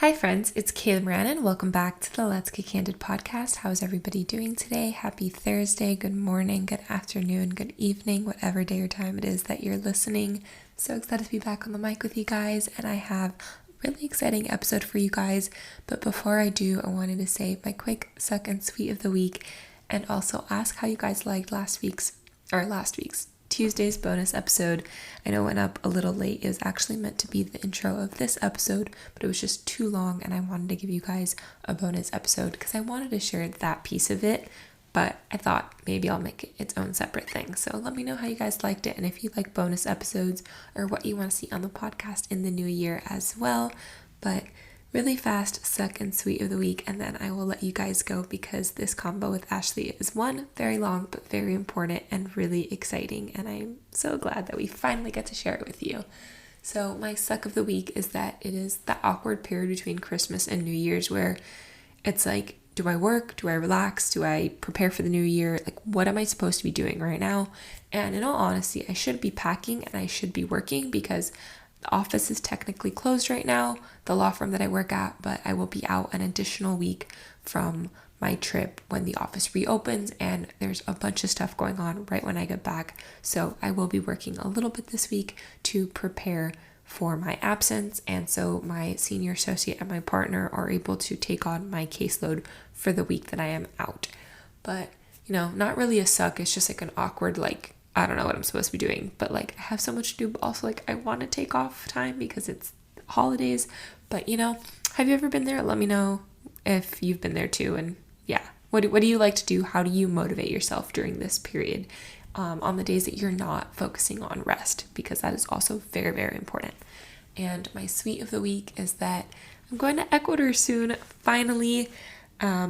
Hi friends, it's Kayla Moran and welcome back to the Let's Get Candid podcast. How is everybody doing today? Happy Thursday, good morning, good afternoon, good evening, whatever day or time it is that you're listening. So excited to be back on the mic with you guys, and I have a really exciting episode for you guys. But before I do, I wanted to say my quick suck and sweet of the week and also ask how you guys liked last week's Tuesday's bonus episode. I know it went up a little late. It was actually meant to be the intro of this episode, but it was just too long and I wanted to give you guys a bonus episode because I wanted to share that piece of it, but I thought maybe I'll make it its own separate thing. So let me know how you guys liked it and if you like bonus episodes or what you want to see on the podcast in the new year as well. But really fast suck and sweet of the week, and then I will let you guys go because this combo with Ashley is one, very long but very important and really exciting, and I'm so glad that we finally get to share it with you. So my suck of the week is that it is the awkward period between Christmas and New Year's where it's like, do I work? Do I relax? Do I prepare for the new year? Like, what am I supposed to be doing right now? And in all honesty, I should be packing and I should be working because the office is technically closed right now, the law firm that I work at, but I will be out an additional week from my trip when the office reopens, and there's a bunch of stuff going on right when I get back. So I will be working a little bit this week to prepare for my absence, and so my senior associate and my partner are able to take on my caseload for the week that I am out. But, not really a suck, it's just like an awkward, I don't know what I'm supposed to be doing, but I have so much to do, but also I want to take off time because it's holidays. But have you ever been there? Let me know if you've been there too. And yeah, what do you like to do? How do you motivate yourself during this period on the days that you're not focusing on rest? Because that is also very, very important. And my sweet of the week is that I'm going to Ecuador soon, finally. I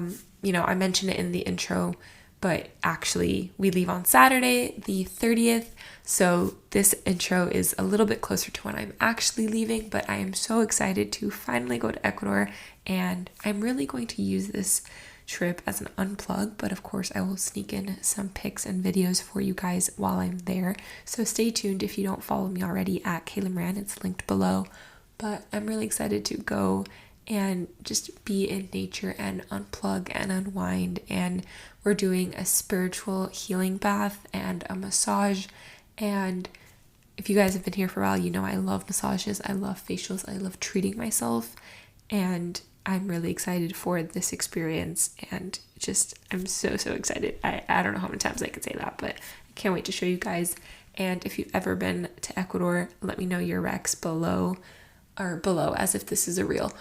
mentioned it in the intro, but actually we leave on Saturday, the 30th. So this intro is a little bit closer to when I'm actually leaving, but I am so excited to finally go to Ecuador, and I'm really going to use this trip as an unplug, but of course I will sneak in some pics and videos for you guys while I'm there. So stay tuned if you don't follow me already at Kayla Moran, it's linked below. But I'm really excited to go and just be in nature and unplug and unwind. And we're doing a spiritual healing bath and a massage. And if you guys have been here for a while, you know I love massages, I love facials, I love treating myself. And I'm really excited for this experience. And I'm so excited. I don't know how many times I could say that, but I can't wait to show you guys. And if you've ever been to Ecuador, let me know your recs below as if this is a reel,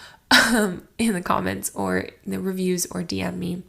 in the comments or in the reviews, or DM me,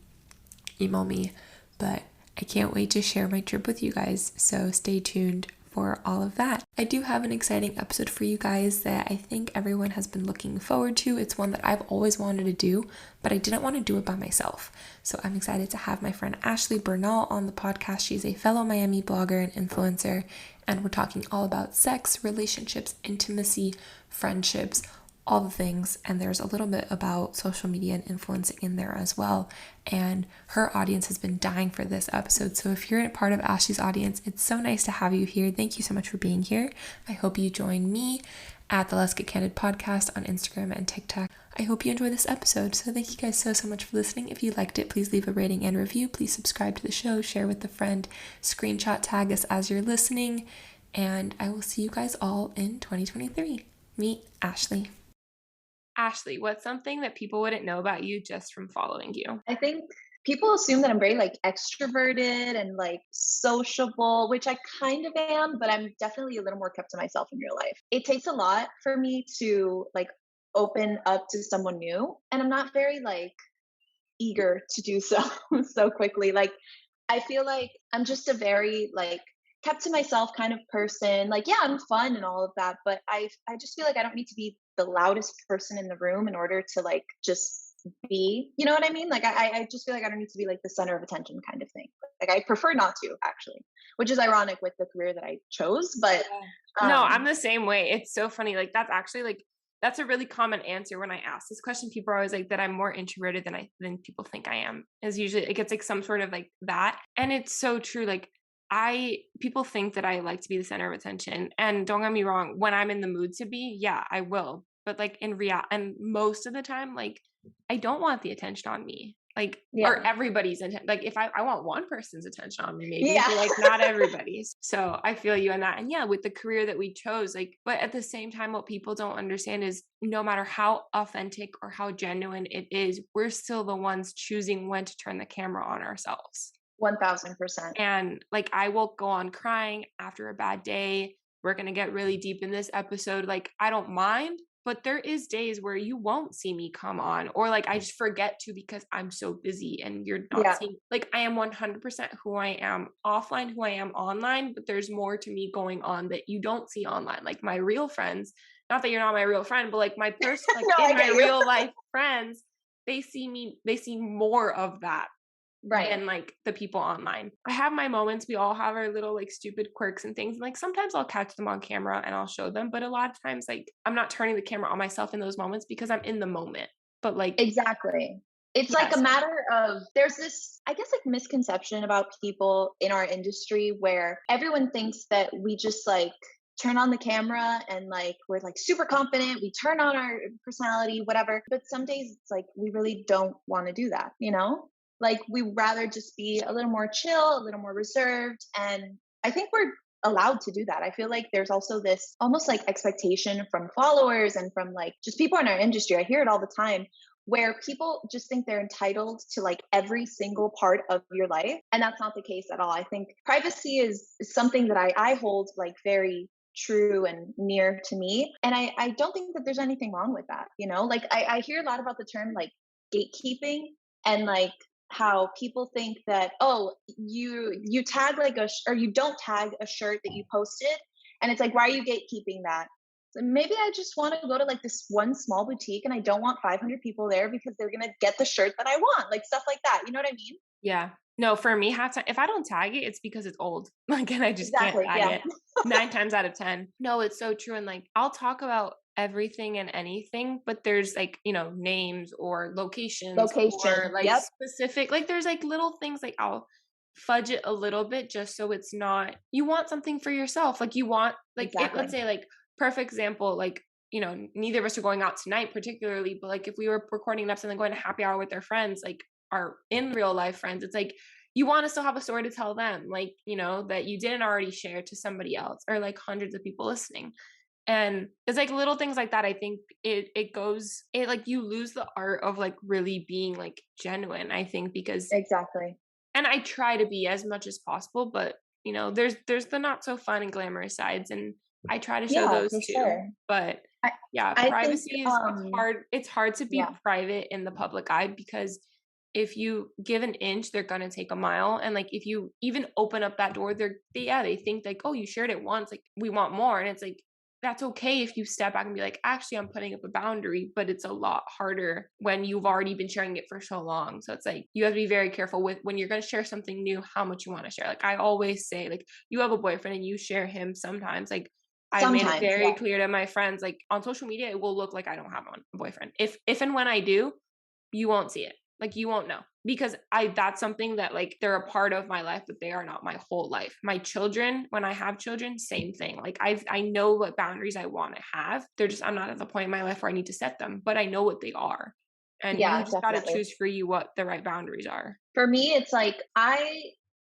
email me. But I can't wait to share my trip with you guys, so stay tuned for all of that. I do have an exciting episode for you guys that I think everyone has been looking forward to. It's one that I've always wanted to do, but I didn't want to do it by myself. So I'm excited to have my friend Ashley Bernal on the podcast. She's a fellow Miami blogger and influencer, and we're talking all about sex, relationships, intimacy, friendships, all the things. And there's a little bit about social media and influencing in there as well. And her audience has been dying for this episode. So if you're a part of Ashley's audience, it's so nice to have you here. Thank you so much for being here. I hope you join me at the Let's Get Candid podcast on Instagram and TikTok. I hope you enjoy this episode. So thank you guys so much for listening. If you liked it, please leave a rating and review. Please subscribe to the show, share with a friend, screenshot tag us as you're listening. And I will see you guys all in 2023. Meet Ashley. Ashley, what's something that people wouldn't know about you just from following you? I think people assume that I'm very extroverted and sociable, which I kind of am, but I'm definitely a little more kept to myself in real life. It takes a lot for me to open up to someone new, and I'm not very eager to do so so quickly. I feel like I'm just a very kept to myself kind of person. Yeah, I'm fun and all of that, but I just feel like I don't need to be the loudest person in the room in order to just be, you know what I mean? I just feel like I don't need to be the center of attention kind of thing. I prefer not to, actually, which is ironic with the career that I chose, but Yeah. No, I'm the same way. It's so funny. That's actually that's a really common answer when I ask this question. People are always like that I'm more introverted than people think I am. Is usually it gets some sort of that. And it's so true. People think that I like to be the center of attention. And don't get me wrong, when I'm in the mood to be, yeah, I will. but like in real, and most of the time, like I don't want the attention on me. Like, or Yeah. everybody's attention. Like, if I want one person's attention on me, maybe, Yeah. but like not everybody's. So I feel you on that. And yeah, with the career that we chose, like, but at the same time, what people don't understand is no matter how authentic or how genuine it is, we're still the ones choosing when to turn the camera on ourselves. 1000%. And like, I will go on crying after a bad day. We're going to get really deep in this episode. Like, I don't mind, but there is days where you won't see me come on, or like I just forget to because I'm so busy and you're not Yeah. seeing, like, I am 100% who I am offline, who I am online, but there's more to me going on that you don't see online. Like my real friends, not that you're not my real friend, but like my person, like No, in I my get you. real life friends, they see more of that Right. than like the people online. I have my moments. We all have our little like stupid quirks and things. Like sometimes I'll catch them on camera and I'll show them, but a lot of times like I'm not turning the camera on myself in those moments because I'm in the moment. But like, Exactly. It's like a yes, matter of there's this, I guess, like misconception about people in our industry where everyone thinks that we just like turn on the camera and like we're like super confident, we turn on our personality, whatever. But some days it's like we really don't want to do that, you know? Like we rather just be a little more chill, a little more reserved. And I think we're allowed to do that. I feel like there's also this almost like expectation from followers and from like just people in our industry. I hear it all the time where people just think they're entitled to like every single part of your life. And that's not the case at all. I think privacy is something that I hold like very true and near to me. And I don't think that there's anything wrong with that. You know, like I hear a lot about the term like gatekeeping and like how people think that, oh, you tag like or you don't tag a shirt that you posted. And it's like, why are you gatekeeping that? So maybe I just want to go to like this one small boutique and I don't want 500 people there because they're going to get the shirt that I want, like stuff like that. You know what I mean? yeah. No, for me, half time, if I don't tag it, it's because it's old. Like, and I just can't Exactly. tag Yeah. it 9 times out of 10. No, it's so true. And like, I'll talk about everything and anything, but there's like, names or locations or Location. like Yep. specific, like there's like little things like I'll fudge it a little bit just so it's not, you want something for yourself. Like you want, like, let's Exactly. say like perfect example, like, neither of us are going out tonight particularly, but like if we were recording an episode and going to happy hour with our friends, like our in real life friends, it's like you want to still have a story to tell them, like, that you didn't already share to somebody else or like hundreds of people listening. And it's like little things like that. I think it like you lose the art of like really being like genuine, I think, because, Exactly. and I try to be as much as possible, but there's the not so fun and glamorous sides, and I try to show Yeah, those for too. sure. But I yeah, I think privacy is, it's hard to be yeah, private in the public eye because if you give an inch, they're gonna take a mile. And like if you even open up that door, they think like, oh, you shared it once, like we want more. And it's like that's okay if you step back and be like, actually, I'm putting up a boundary, but it's a lot harder when you've already been sharing it for so long. So it's like you have to be very careful with when you're gonna share something new, how much you want to share. Like I always say, like you have a boyfriend and you share him sometimes, like I've made it sometimes, very yeah. clear to my friends, like on social media, it will look like I don't have a boyfriend. If and when I do, you won't see it. Like you won't know because that's something that like they're a part of my life, but they are not my whole life. My children, when I have children, same thing. Like I know what boundaries I want to have. They're just, I'm not at the point in my life where I need to set them, but I know what they are. And you Yeah, just got to definitely. choose for you what the right boundaries are. For me, it's like I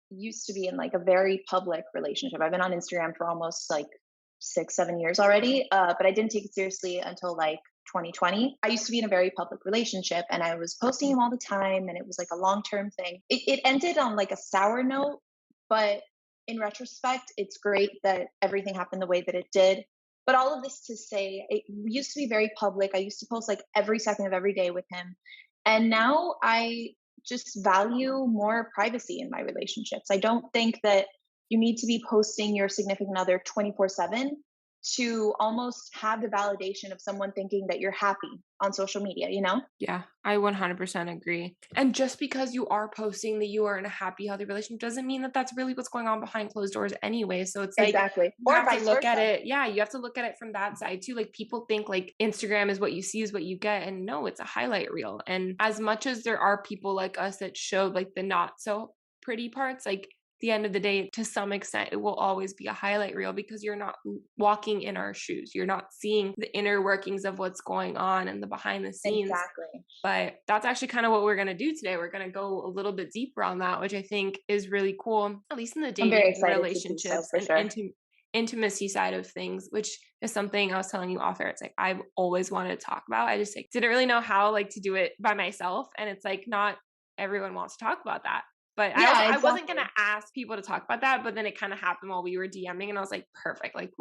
used to be in like a very public relationship. I've been on Instagram for almost like 6, 7 years already, but I didn't take it seriously until like 2020. I used to be in a very public relationship and I was posting him all the time and it was like a long-term thing. It ended on like a sour note, but in retrospect, it's great that everything happened the way that it did. But all of this to say, it used to be very public. I used to post like every second of every day with him. And now I just value more privacy in my relationships. I don't think that you need to be posting your significant other 24/7 to almost have the validation of someone thinking that you're happy on social media, you know? Yeah, I 100% agree. And just because you are posting that you are in a happy, healthy relationship doesn't mean that that's really what's going on behind closed doors anyway. So it's like, Exactly. you Or have to vice look at versa. it. Yeah, you have to look at it from that side too. Like people think like Instagram is what you see is what you get. And no, it's a highlight reel. And as much as there are people like us that show like the not so pretty parts, like the end of the day, to some extent, it will always be a highlight reel because you're not walking in our shoes. You're not seeing the inner workings of what's going on and the behind the scenes. Exactly. But that's actually kind of what we're going to do today. We're going to go a little bit deeper on that, which I think is really cool, at least in the I'm very dating and excited to do so, relationships for and sure. intimacy side of things, which is something I was telling you off air. It's like I've always wanted to talk about. I just like didn't really know how like to do it by myself. And it's like not everyone wants to talk about that. But Yeah, I wasn't exactly. gonna ask people to talk about that, but then it kind of happened while we were DMing, and I was like, perfect. Like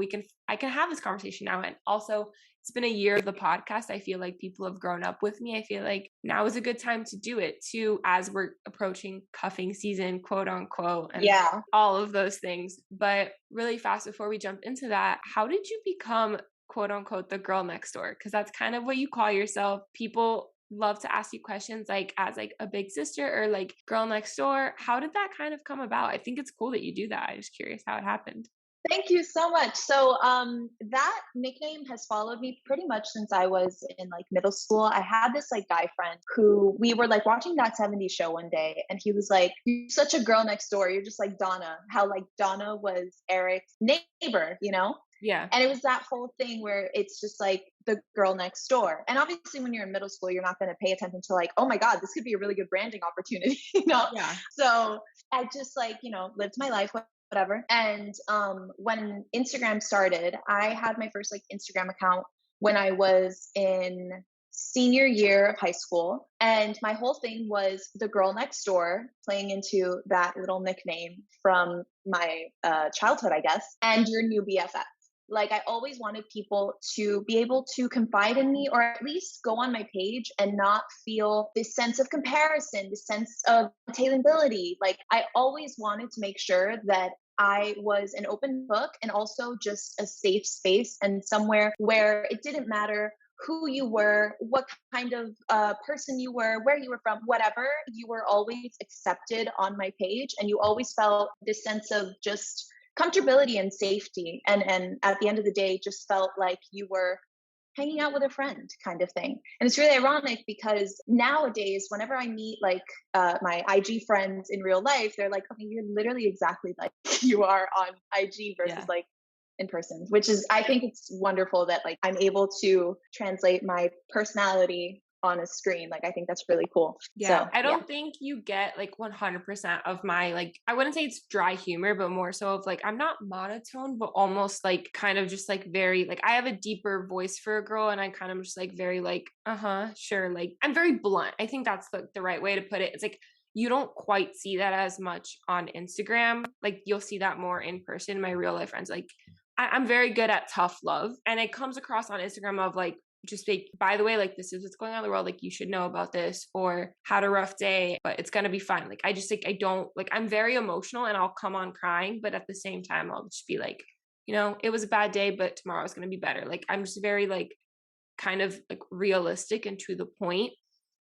I can have this conversation now. And also, it's been a year of the podcast. I feel like people have grown up with me. I feel like now is a good time to do it too, as we're approaching cuffing season, quote unquote, and Yeah. all of those things. But really fast before we jump into that, how did you become quote unquote the girl next door? Because that's kind of what you call yourself. People love to ask you questions like as like a big sister or like girl next door. How did that kind of come about? I think it's cool that you do that. I'm just curious how it happened. Thank you so much. So, that nickname has followed me pretty much since I was in like middle school. I had this like guy friend who we were like watching that 70s show one day, and he was like, "You're such a girl next door. You're just like Donna." How like Donna was Eric's neighbor, you know? Yeah. And it was that whole thing where it's just like the girl next door. And obviously, when you're in middle school, you're not going to pay attention to like, oh my God, this could be a really good branding opportunity, you know? Yeah. So I just like, lived my life, whatever. And when Instagram started, I had my first like Instagram account when I was in senior year of high school. And my whole thing was the girl next door, playing into that little nickname from my childhood, I guess, and your new BFF. Like, I always wanted people to be able to confide in me, or at least go on my page and not feel this sense of comparison, this sense of attainability. Like, I always wanted to make sure that I was an open book, and also just a safe space and somewhere where it didn't matter who you were, what kind of person you were, where you were from, whatever, you were always accepted on my page. And you always felt this sense of just comfortability and safety. And at the end of the day, just felt like you were hanging out with a friend kind of thing. And it's really ironic because nowadays, whenever I meet like my IG friends in real life, they're like, okay, you're literally exactly like you are on IG versus like in person, which is, I think it's wonderful that like I'm able to translate my personality on a screen. Like, I think that's really cool. Yeah. So, I don't think you get like 100% of my, like, I wouldn't say it's dry humor, but more so of like, I'm not monotone, but almost like kind of just like very, like, I have a deeper voice for a girl, and I kind of just like very like, sure. Like, I'm very blunt. I think that's the right way to put it. It's like, you don't quite see that as much on Instagram. Like, you'll see that more in person. My real life friends, like, I'm very good at tough love, and it comes across on Instagram of like, just like, by the way, like, this is what's going on in the world, like, you should know about this, or had a rough day, but it's gonna be fine. Like, I just like, I don't like, I'm very emotional, and I'll come on crying, but at the same time I'll just be like, it was a bad day, but tomorrow's gonna be better. Like, I'm just very like kind of like realistic and to the point,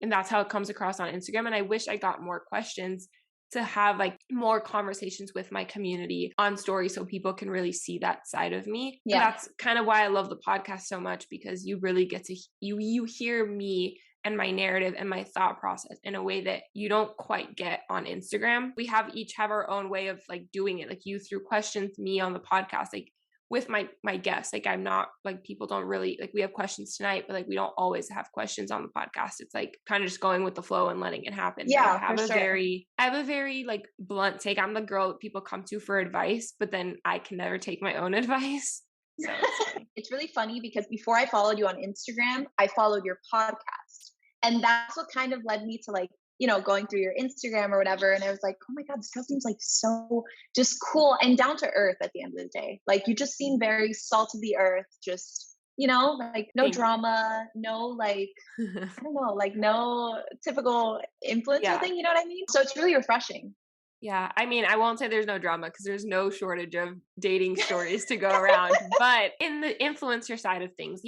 and that's how it comes across on Instagram. And I wish I got more questions to have like more conversations with my community on story, so people can really see that side of me. yeah. And that's kind of why I love the podcast so much, because you really get to you hear me and my narrative and my thought process in a way that you don't quite get on Instagram. We each have our own way of like doing it. Like, you threw questions me on the podcast, like with my guests. Like, I'm not like, people don't really like, we have questions tonight, but like, we don't always have questions on the podcast. It's like kind of just going with the flow and letting it happen. Yeah, I have for sure. I have a very like blunt take. I'm the girl that people come to for advice, but then I can never take my own advice. So it's really funny because before I followed you on Instagram, I followed your podcast. And that's what kind of led me to like, going through your Instagram or whatever. And I was like, oh my God, this girl seems like so just cool and down to earth at the end of the day. Like, you just seem very salt of the earth, just, like no drama, no like, I don't know, like no typical influencer thing, you know what I mean? So it's really refreshing. Yeah, I mean, I won't say there's no drama, because there's no shortage of dating stories to go around. But in the influencer side of things,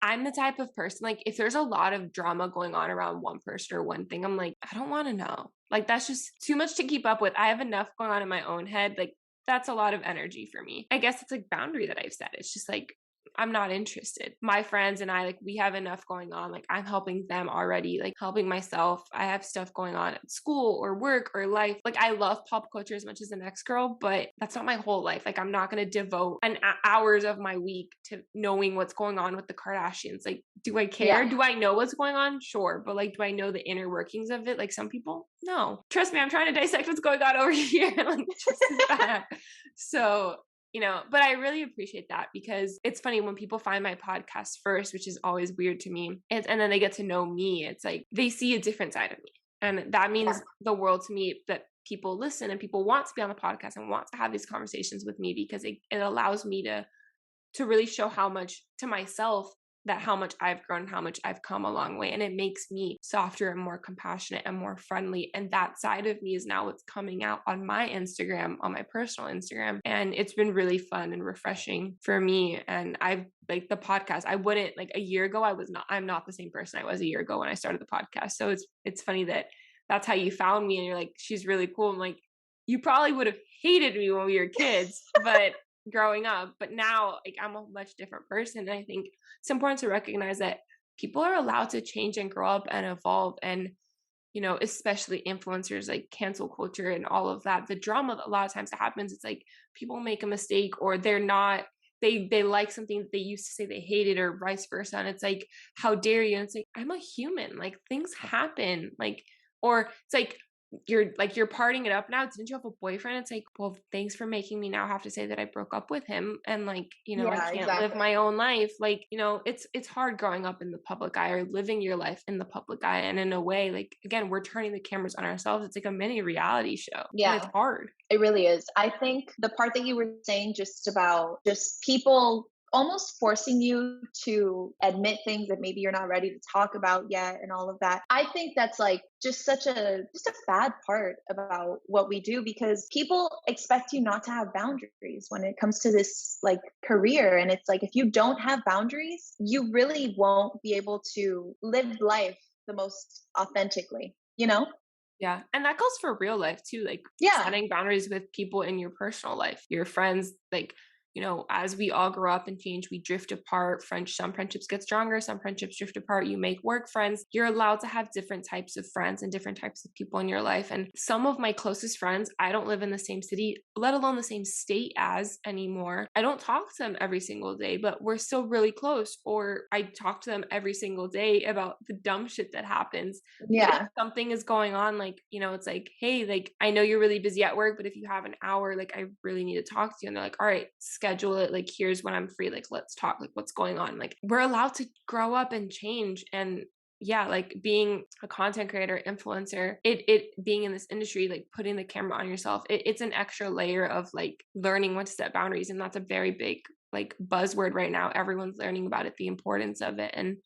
I'm the type of person, like, if there's a lot of drama going on around one person or one thing, I'm like, I don't want to know. Like, that's just too much to keep up with. I have enough going on in my own head. Like, that's a lot of energy for me. I guess it's like boundary that I've set. It's just like, I'm not interested. My friends and I, like, we have enough going on. Like, I'm helping them already, like helping myself. I have stuff going on at school or work or life. Like, I love pop culture as much as the next girl, but that's not my whole life. Like, I'm not going to devote hours of my week to knowing what's going on with the Kardashians. Like, do I care? Yeah. Do I know what's going on? Sure. But like, do I know the inner workings of it? Like some people? No. Trust me, I'm trying to dissect what's going on over here. Like, just as bad. So, but I really appreciate that, because it's funny when people find my podcast first, which is always weird to me. And then they get to know me. It's like they see a different side of me. And that means the world to me, that people listen and people want to be on the podcast and want to have these conversations with me, because it allows me to really show how much to myself, that how much I've grown, how much I've come a long way. And it makes me softer and more compassionate and more friendly. And that side of me is now what's coming out on my Instagram, on my personal Instagram. And it's been really fun and refreshing for me. And I've like the podcast, I wouldn't, like a year ago, I'm not the same person I was a year ago when I started the podcast. So it's funny that that's how you found me. And you're like, she's really cool. I'm like, you probably would have hated me when we were kids, but growing up, but now like I'm a much different person. And I think it's important to recognize that people are allowed to change and grow up and evolve. And especially influencers, like cancel culture and all of that, the drama a lot of times that happens, it's like people make a mistake, or they're not, they like something that they used to say they hated, or vice versa. And it's like, how dare you? And it's like, I'm a human, like things happen, like, or it's like, you're partying it up now. Didn't you have a boyfriend? It's like, well, thanks for making me now have to say that I broke up with him. And like, I can't live my own life. Like, it's hard growing up in the public eye, or living your life in the public eye. And in a way, like, again, we're turning the cameras on ourselves. It's like a mini reality show. Yeah. And it's hard. It really is. I think the part that you were saying just about just people almost forcing you to admit things that maybe you're not ready to talk about yet and all of that. I think that's like just a bad part about what we do, because people expect you not to have boundaries when it comes to this like career. And it's like, if you don't have boundaries, you really won't be able to live life the most authentically, Yeah. And that goes for real life too. Like setting boundaries with people in your personal life, your friends, like, as we all grow up and change, we drift apart. Some friendships get stronger, some friendships drift apart. You make work friends. You're allowed to have different types of friends and different types of people in your life. And some of my closest friends, I don't live in the same city, let alone the same state as anymore. I don't talk to them every single day, but we're still really close. Or I talk to them every single day about the dumb shit that happens. Yeah. But if something is going on, like, it's like, hey, like, I know you're really busy at work, but if you have an hour, like, I really need to talk to you. And they're like, all right, schedule it. Like, here's when I'm free. Like, let's talk. Like, what's going on? Like, we're allowed to grow up and change. And yeah, like being a content creator, influencer, it being in this industry, like putting the camera on yourself, it's an extra layer of like learning when to set boundaries. And that's a very big like buzzword right now. Everyone's learning about it, the importance of it. And,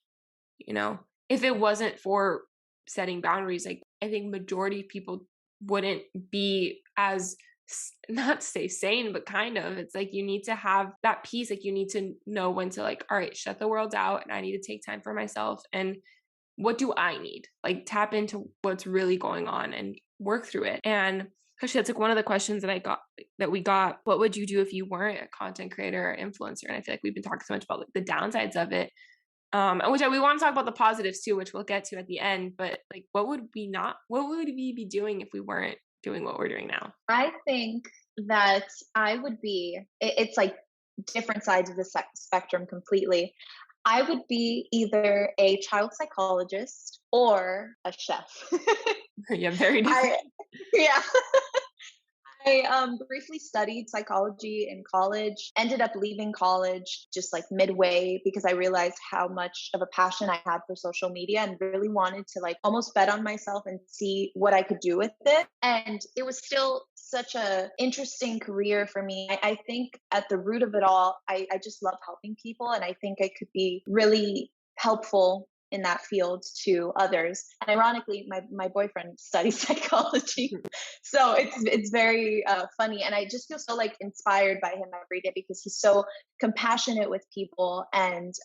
if it wasn't for setting boundaries, like I think majority of people wouldn't be as, not to say sane, but kind of, it's like you need to have that peace. Like you need to know when to like, all right, shut the world out, and I need to take time for myself. And what do I need? Like tap into what's really going on and work through it. And actually, that's like one of the questions that we got. What would you do if you weren't a content creator or influencer? And I feel like we've been talking so much about like the downsides of it. And we want to talk about the positives too, which we'll get to at the end. But like, what would we be doing if we weren't doing what we're doing now? I think that I would be, it's like different sides of the spectrum completely. I would be either a child psychologist or a chef. Yeah, very different. I briefly studied psychology in college, ended up leaving college just like midway because I realized how much of a passion I had for social media and really wanted to like almost bet on myself and see what I could do with it. And it was still such a interesting career for me. I think at the root of it all, I just love helping people. And I think I could be really helpful in that field to others. And ironically, my boyfriend studies psychology. So it's very funny. And I just feel so like inspired by him every day because he's so compassionate with people and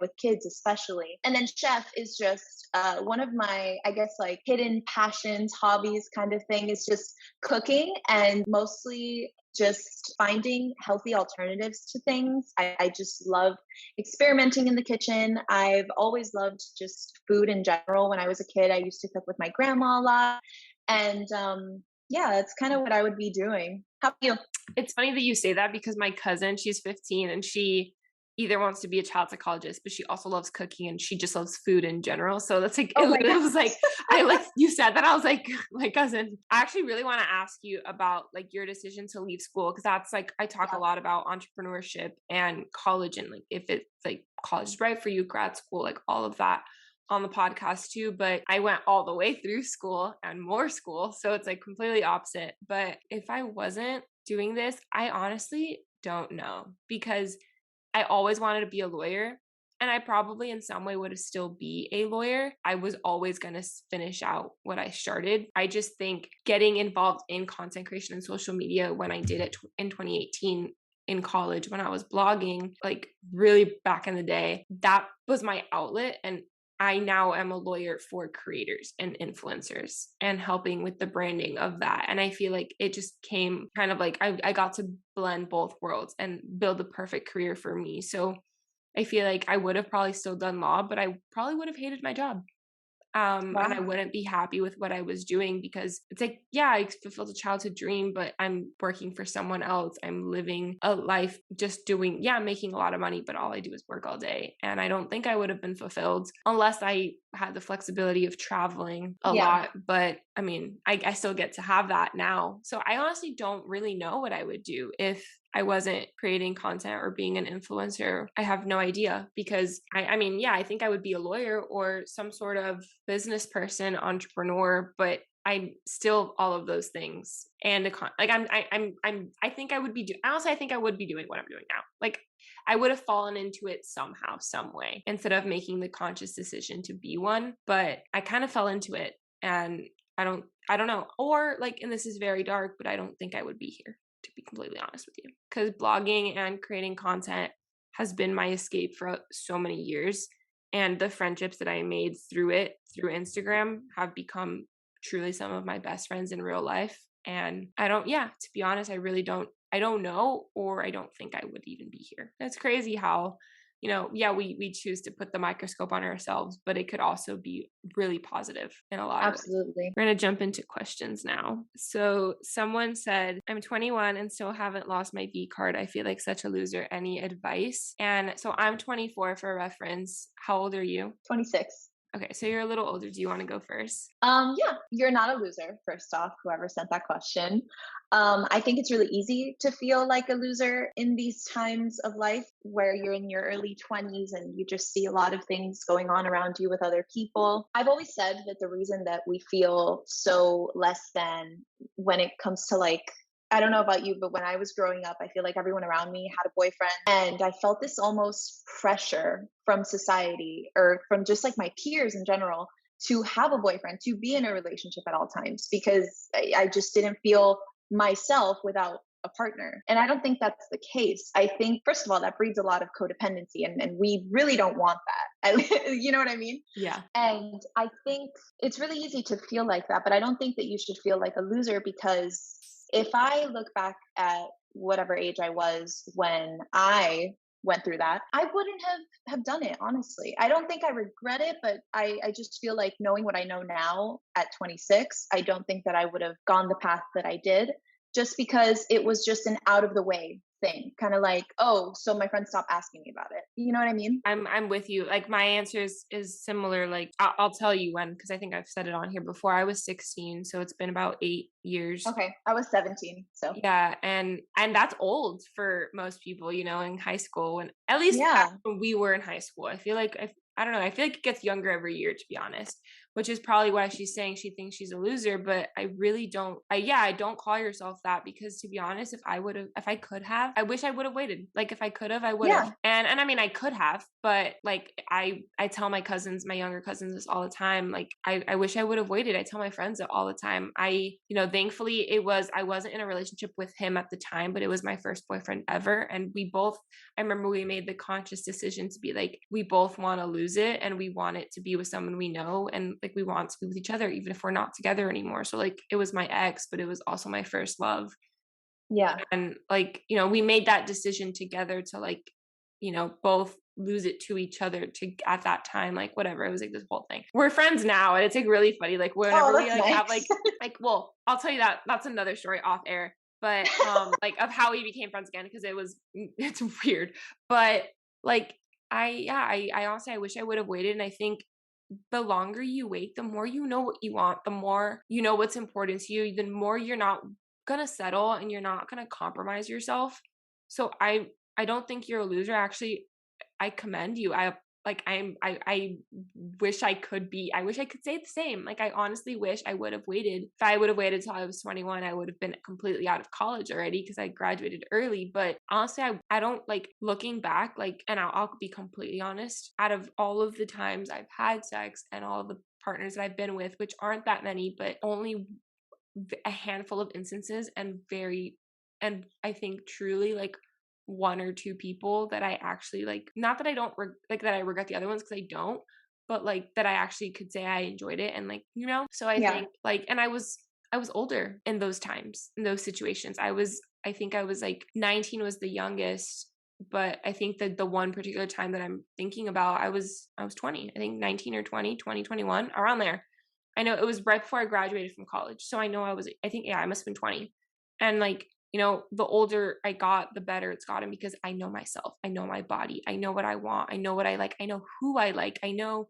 with kids especially. And then chef is just one of my, I guess, like hidden passions, hobbies kind of thing is just cooking, and mostly just finding healthy alternatives to things. I just love experimenting in the kitchen. I've always loved just food in general. When I was a kid, I used to cook with my grandma a lot. And yeah, that's kind of what I would be doing. How about you? It's funny that you say that because my cousin, she's 15 and she either wants to be a child psychologist, but she also loves cooking and she just loves food in general. So that's like, Oh my it was like, gosh. I like, you said that, I was like, my cousin. I actually really want to ask you about like your decision to leave school. Cause that's like, I talk a Yeah. lot about entrepreneurship and college and like, if it's like college is right for you, grad school, like all of that on the podcast too, but I went all the way through school and more school. So it's like completely opposite. But if I wasn't doing this, I honestly don't know because I always wanted to be a lawyer and I probably in some way would have still be a lawyer. I was always going to finish out what I started. I just think getting involved in content creation and social media when I did it in 2018 in college when I was blogging, like really back in the day, that was my outlet. And I now am a lawyer for creators and influencers and helping with the branding of that. And I feel like it just came kind of like I got to blend both worlds and build the perfect career for me. So I feel like I would have probably still done law, but I probably would have hated my job. And I Wow. wouldn't be happy with what I was doing because it's like, yeah, I fulfilled a childhood dream, but I'm working for someone else. I'm living a life just doing, yeah, making a lot of money, but all I do is work all day. And I don't think I would have been fulfilled unless I had the flexibility of traveling a Yeah. lot. But I mean, I still get to have that now. So I honestly don't really know what I would do if I wasn't creating content or being an influencer. I have no idea because I mean, yeah, I think I would be a lawyer or some sort of business person, entrepreneur, but I'm still all of those things. And like I think I would be honestly, I think I would be doing what I'm doing now. Like I would have fallen into it somehow, some way, instead of making the conscious decision to be one. But I kind of fell into it and I don't know. Or like, and this is very dark, but I don't think I would be here, to be completely honest with you, because blogging and creating content has been my escape for so many years. And the friendships that I made through it, through Instagram, have become truly some of my best friends in real life. And to be honest, I don't know, or I don't think I would even be here. It's crazy how, we choose to put the microscope on ourselves, but it could also be really positive in a lot of ways. Absolutely. We're going to jump into questions now. So someone said, I'm 21 and still haven't lost my V card. I feel like such a loser. Any advice? And so I'm 24 for reference. How old are you? 26. Okay, so you're a little older. Do you want to go first? Yeah, you're not a loser, first off, whoever sent that question. I think it's really easy to feel like a loser in these times of life where you're in your early 20s and you just see a lot of things going on around you with other people. I've always said that the reason that we feel so less than when it comes to like, I don't know about you, but when I was growing up, I feel like everyone around me had a boyfriend. And I felt this almost pressure from society or from just like my peers in general to have a boyfriend, to be in a relationship at all times, because I just didn't feel myself without a partner. And I don't think that's the case. I think, first of all, that breeds a lot of codependency, and we really don't want that. You know what I mean? Yeah. And I think it's really easy to feel like that, but I don't think that you should feel like a loser, because if I look back at whatever age I was when I went through that, I wouldn't have done it, honestly. I don't think I regret it, but I just feel like, knowing what I know now at 26, I don't think that I would have gone the path that I did, just because it was just an out of the way thing. Kind of like, oh, so my friends stopped asking me about it. You know what I mean? I'm with you. Like my answer is similar. Like I'll tell you when, because I think I've said it on here before. I was 16, so it's been about 8 years. Okay, I was 17, so yeah, and that's old for most people, in high school. When at least yeah. when we were in high school, I feel like I don't know. I feel like it gets younger every year, to be honest, which is probably why she's saying she thinks she's a loser. But I really don't. I don't call yourself that, because to be honest, if I could have, I wish I would have waited. Like if I could have, I would have. Yeah. And I mean, I could have, but like I tell my cousins, my younger cousins, this all the time. Like I wish I would have waited. I tell my friends it all the time. Thankfully I wasn't in a relationship with him at the time, but it was my first boyfriend ever, and I remember we made the conscious decision to be like, we both want to lose it, and we want it to be with someone we know, and like we want to be with each other even if we're not together anymore. So like it was my ex, but it was also my first love. Yeah. And like, we made that decision together to like, both lose it to each other to at that time, like whatever. It was like this whole thing. We're friends now, and it's like really funny. Like Oh, whenever we that's like have nice. well, I'll tell you that's another story off air. But like of how we became friends again, because it's weird. But like I honestly I wish I would have waited. And I think the longer you wait, the more you know what you want, the more you know what's important to you, the more you're not gonna settle and you're not gonna compromise yourself. So I don't think you're a loser. Actually, I commend you. I wish I wish I could say the same. Like I honestly wish I would have waited. If I would have waited till I was 21, I would have been completely out of college already because I graduated early. But honestly, I don't like looking back, like, and I'll be completely honest, out of all of the times I've had sex and all of the partners that I've been with, which aren't that many, but only a handful of instances, and I think truly like one or two people that I actually like, not that I don't like that I regret the other ones, because I don't, but like that I actually could say I enjoyed it. And like, so I Yeah. think like, and I was older in those times, in those situations. I think I was like 19 was the youngest, but I think that the one particular time that I'm thinking about, I was 20, I think 19 or 21, around there. I know it was right before I graduated from college. So I know I think, yeah, I must have been 20. And like, the older I got, the better it's gotten, because I know myself. I know my body. I know what I want. I know what I like. I know who I like. I know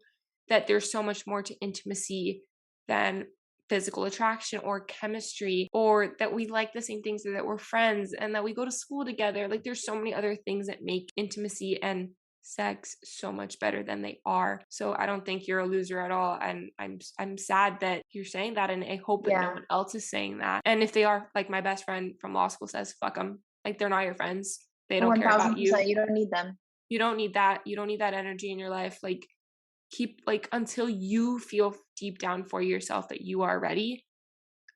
that there's so much more to intimacy than physical attraction or chemistry, or that we like the same things, or that we're friends and that we go to school together. Like there's so many other things that make intimacy and sex so much better than they are. So I don't think you're a loser at all. And I'm sad that you're saying that, and I hope that no Yeah. one else is saying that. And if they are, like my best friend from law school says, fuck them. Like they're not your friends. They don't care about you. 1000%. You don't need them. You don't need that. You don't need that energy in your life. Like keep like until you feel deep down for yourself that you are ready,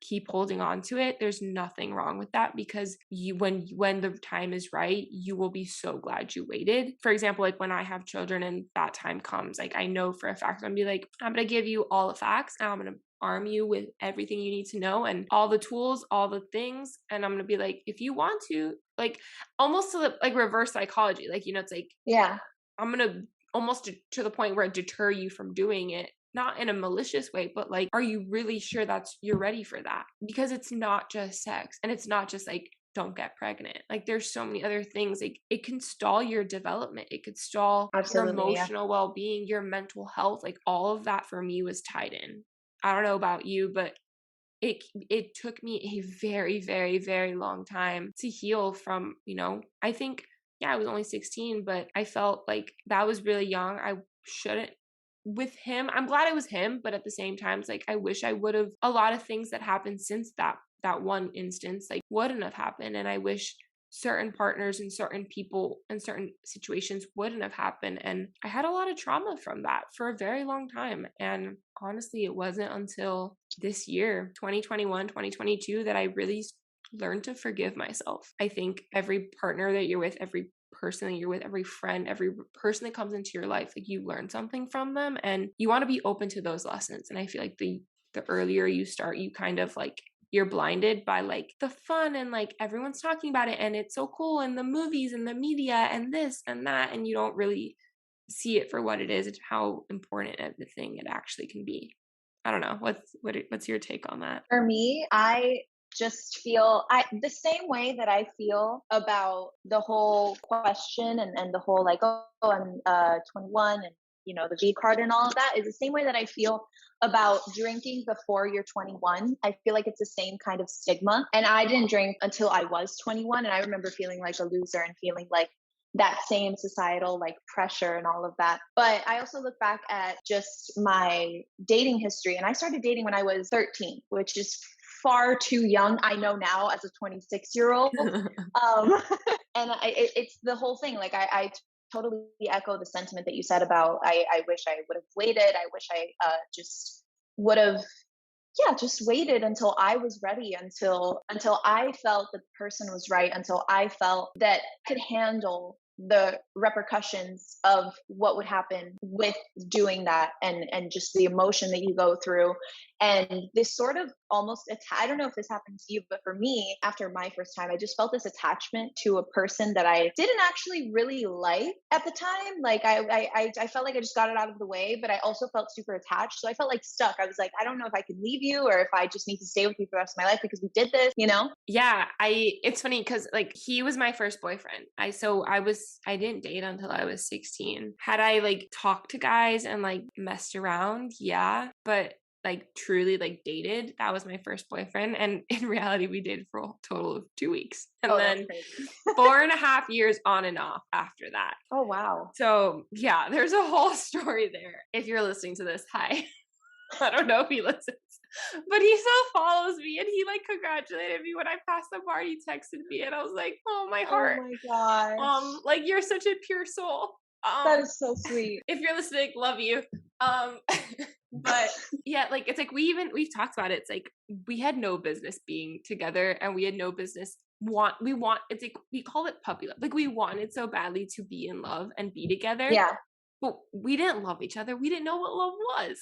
keep holding on to it. There's nothing wrong with that, because when the time is right, you will be so glad you waited. For example, like when I have children and that time comes, like I know for a fact I'm gonna be like, I'm gonna give you all the facts and I'm gonna arm you with everything you need to know and all the tools, all the things. And I'm gonna be like, if you want to, like almost to the like reverse psychology, like it's like, Yeah. I'm gonna almost to the point where I deter you from doing it, not in a malicious way, but like, are you really sure you're ready for that? Because it's not just sex, and it's not just like, don't get pregnant. Like there's so many other things. Like it can stall your development. It could stall your Absolutely. Yeah. emotional well-being, your mental health. Like all of that for me was tied in. I don't know about you, but it took me a very, very, very long time to heal from, I think, yeah, I was only 16, but I felt like that was really young. I shouldn't with him. I'm glad it was him, but at the same time, it's like I wish I would have, a lot of things that happened since that one instance like wouldn't have happened. And I wish certain partners and certain people and certain situations wouldn't have happened. And I had a lot of trauma from that for a very long time. And honestly, it wasn't until this year, 2021, 2022, that I really learned to forgive myself. I think every partner that you're with, every person that you're with, every friend, every person that comes into your life, like you learn something from them, and you want to be open to those lessons. And I feel like the earlier you start, you kind of like, you're blinded by like the fun and like everyone's talking about it and it's so cool, and the movies and the media and this and that, and you don't really see it for what it is and how important of the thing it actually can be. I don't know. What's your take on that? For me, I just feel the same way that I feel about the whole question and the whole like, oh, I'm 21 and the V card and all of that is the same way that I feel about drinking before you're 21. I feel like it's the same kind of stigma. And I didn't drink until I was 21. And I remember feeling like a loser and feeling like that same societal like pressure and all of that. But I also look back at just my dating history, and I started dating when I was 13, which is far too young. I know now as a 26-year-old. It's the whole thing. Like I totally echo the sentiment that you said about I wish I would have waited. I wish I just would have just waited until I was ready, until I felt the person was right, until I felt that I could handle the repercussions of what would happen with doing that, and just the emotion that you go through. And this sort of almost, I don't know if this happened to you, but for me, after my first time, I just felt this attachment to a person that I didn't actually really like at the time. Like I felt like I just got it out of the way, but I also felt super attached. So I felt like stuck. I was like, I don't know if I can leave you or if I just need to stay with you for the rest of my life because we did this, you know? Yeah, it's funny because like he was my first boyfriend. I didn't date until I was 16. Had I like talked to guys and like messed around? Yeah, but like truly like dated, that was my first boyfriend. And in reality, we dated for a total of 2 weeks. And then 4.5 years on and off after that. Oh, wow. So yeah, there's a whole story there. If you're listening to this, hi. I don't know if he listens, but he still follows me and he like congratulated me when I passed the bar. He texted me and I was like, oh, my heart. Oh my gosh. Like you're such a pure soul. That is so sweet. If you're listening, love you. But yeah, like it's like we've talked about it. It's like we had no business being together and we had no business it's like we call it puppy love. Like we wanted so badly to be in love and be together. Yeah. But we didn't love each other. We didn't know what love was.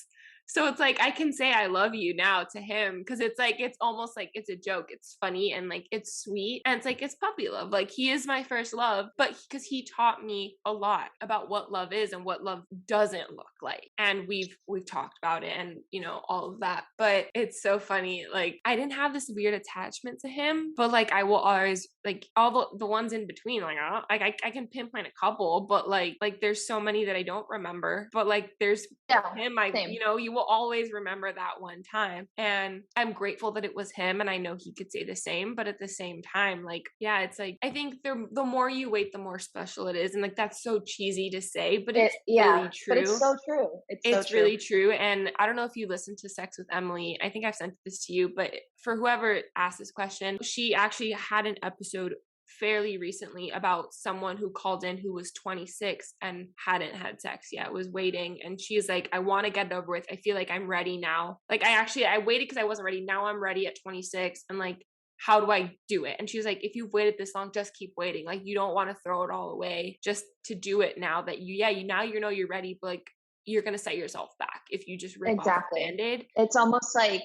So it's like I can say I love you now to him because it's like it's almost like it's a joke. It's funny and like it's sweet and it's like it's puppy love. Like he is my first love, but because he taught me a lot about what love is and what love doesn't look like. And we've talked about it and you know all of that. But it's so funny. Like I didn't have this weird attachment to him, but like I will always like all the ones in between. Like I can pinpoint a couple, but like there's so many that I don't remember. But like there's him. Same. You know you will always remember that one time and I'm grateful that it was him and I know he could say the same, but at the same time like yeah it's like I think the more you wait the more special it is and like that's so cheesy to say but it's really true. But it's so true. It's really true. And I don't know if you listened to Sex with Emily. I think I've sent this to you, but for whoever asked this question, she actually had an episode fairly recently about someone who called in who was 26 and hadn't had sex yet, was waiting. And she's like, I want to get it over with. I feel like I'm ready now. Like I waited because I wasn't ready. Now I'm ready at 26. And like, how do I do it? And she was like, if you've waited this long, just keep waiting. Like you don't want to throw it all away just to do it now that you know you're ready, but like you're going to set yourself back if you just rip off the Band-Aid. It's almost like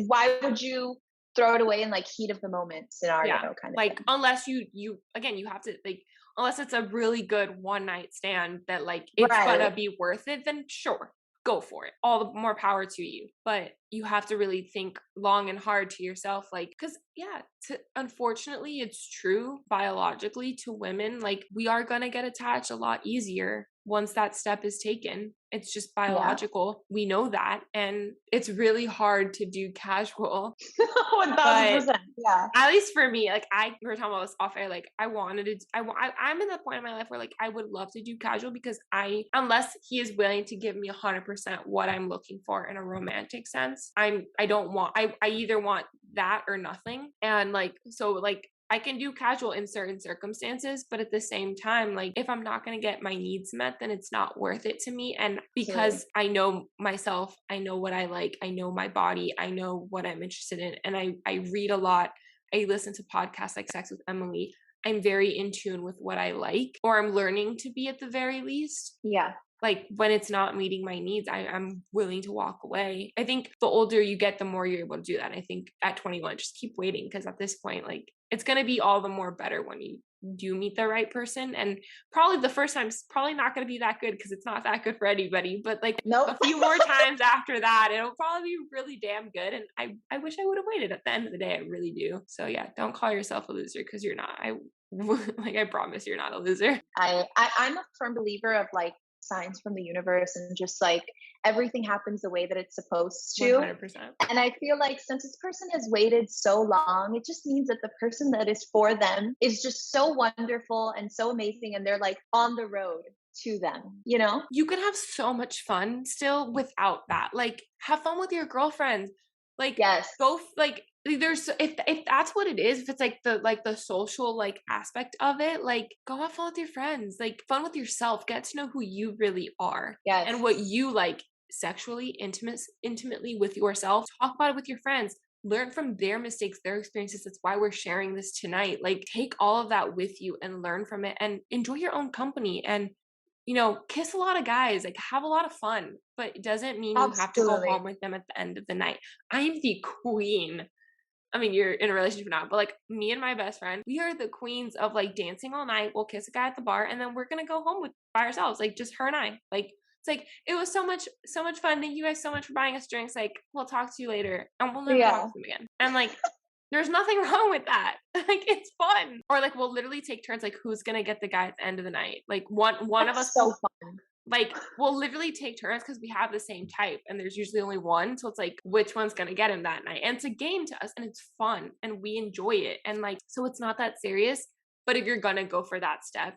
why would you throw it away in like heat of the moment scenario kind of like thing. Unless you again you have to like unless it's a really good one night stand that like it's gonna be worth it, then sure, go for it, all the more power to you. But you have to really think long and hard to yourself, like because unfortunately it's true biologically to women, like we are gonna get attached a lot easier once that step is taken. It's just biological. We know that. And it's really hard to do casual. 1000%. Yeah. At least for me, like we were talking about this off air, like I'm in the point in my life where like I would love to do casual because unless he is willing to give me 100% what I'm looking for in a romantic sense, I either want that or nothing. And like, so like, I can do casual in certain circumstances, but at the same time, like if I'm not going to get my needs met, then it's not worth it to me. And because I know myself, I know what I like, I know my body, I know what I'm interested in. And I read a lot. I listen to podcasts like Sex with Emily. I'm very in tune with what I like, or I'm learning to be at the very least. Yeah. Like when it's not meeting my needs, I'm willing to walk away. I think the older you get, the more you're able to do that. I think at 21, just keep waiting because at this point, like it's going to be all the more better when you do meet the right person. And probably the first time's probably not going to be that good because it's not that good for anybody. But like a few more times after that, it'll probably be really damn good. And I wish I would have waited. At the end of the day, I really do. So yeah, don't call yourself a loser because you're not. I promise you're not a loser. I'm a firm believer of like signs from the universe and just like everything happens the way that it's supposed to. 100%. And I feel like since this person has waited so long, it just means that the person that is for them is just so wonderful and so amazing, and they're like on the road to them, you know? You can have so much fun still without that. Like have fun with your girlfriends. Like both like there's if that's what it is, if it's like the social like aspect of it, like go have fun with your friends, like fun with yourself, get to know who you really are and what you like sexually, intimately with yourself. Talk about it with your friends, learn from their mistakes, their experiences. That's why we're sharing this tonight. Like take all of that with you and learn from it and enjoy your own company. And kiss a lot of guys, like have a lot of fun, but it doesn't mean you have to go home Absolutely. with them at the end of the night. I'm the queen. I mean, you're in a relationship now, but like me and my best friend, we are the queens of like dancing all night. We'll kiss a guy at the bar and then we're going to go home by ourselves. Like just her and I. Like, it's like, it was so much fun. Thank you guys so much for buying us drinks. Like, we'll talk to you later and we'll never talk Yeah. to them again. And like, there's nothing wrong with that. Like, it's fun. Or like, we'll literally take turns, like, who's going to get the guy at the end of the night? Like, one of us That's so will, fun. like, we'll literally take turns because we have the same type and there's usually only one. So it's like, which one's going to get him that night? And it's a game to us and it's fun and we enjoy it. And like, so it's not that serious. But if you're going to go for that step,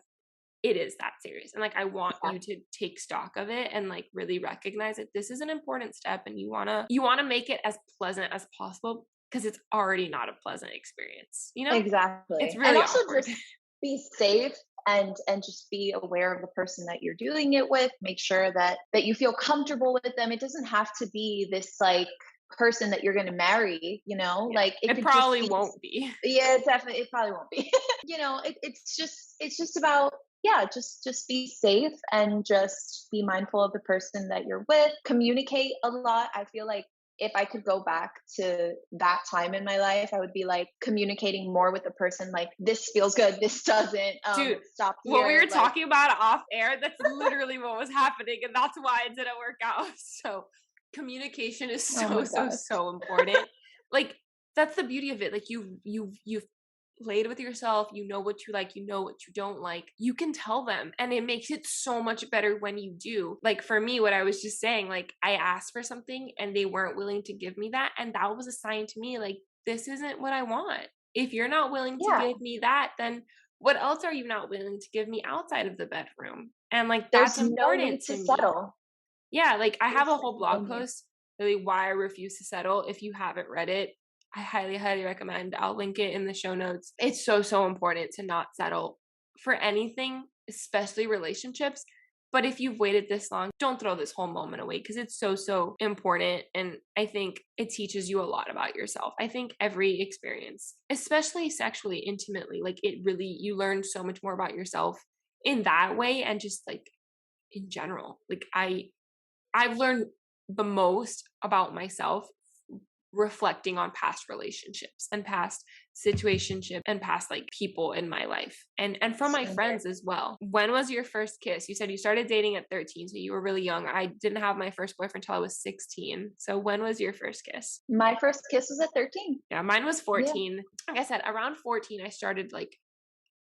it is that serious. And like, I want you to take stock of it and like really recognize that this is an important step and you want to make it as pleasant as possible because it's already not a pleasant experience, Exactly. It's really and also awkward. just be safe and just be aware of the person that you're doing it with. Make sure that you feel comfortable with them. It doesn't have to be this like person that you're going to marry, like it It could just probably be. won't be. Yeah, definitely. It probably won't be. It's just about, yeah, just be safe and just be mindful of the person that you're with. Communicate a lot. I feel like if I could go back to that time in my life, I would be like communicating more with the person. Like, this feels good, this doesn't. Dude, Stop here. what we were like, talking about off air, that's literally what was happening, and that's why it didn't work out. So communication is oh my so important. Like, that's the beauty of it. Like, you've played with yourself, you know what you like, you know what you don't like, you can tell them, and it makes it so much better when you do. Like, for me, what I was just saying, like, I asked for something and they weren't willing to give me that, and that was a sign to me, like, this isn't what I want. If you're not willing to Yeah, give me that, then what else are you not willing to give me outside of the bedroom? And like, that's there's no important need to to me. settle. Yeah, like, I have There's a whole no blog need. post, really, why I refuse to settle. If you haven't read it, I highly recommend. I'll link it in the show notes. It's so important to not settle for anything, especially relationships. But if you've waited this long, don't throw this whole moment away because it's so important. And I think it teaches you a lot about yourself. I think every experience, especially sexually, intimately, like, it really, you learn so much more about yourself in that way. And just like in general, like, I've learned the most about myself reflecting on past relationships and past situationship and past like people in my life and from my Same here. friends as well. When was your first kiss? You said you started dating at 13, so you were really young. I didn't have my first boyfriend until I was 16. So when was your first kiss? My first kiss was at 13. Yeah, mine was Yeah. 14. Like I said, around 14 I started like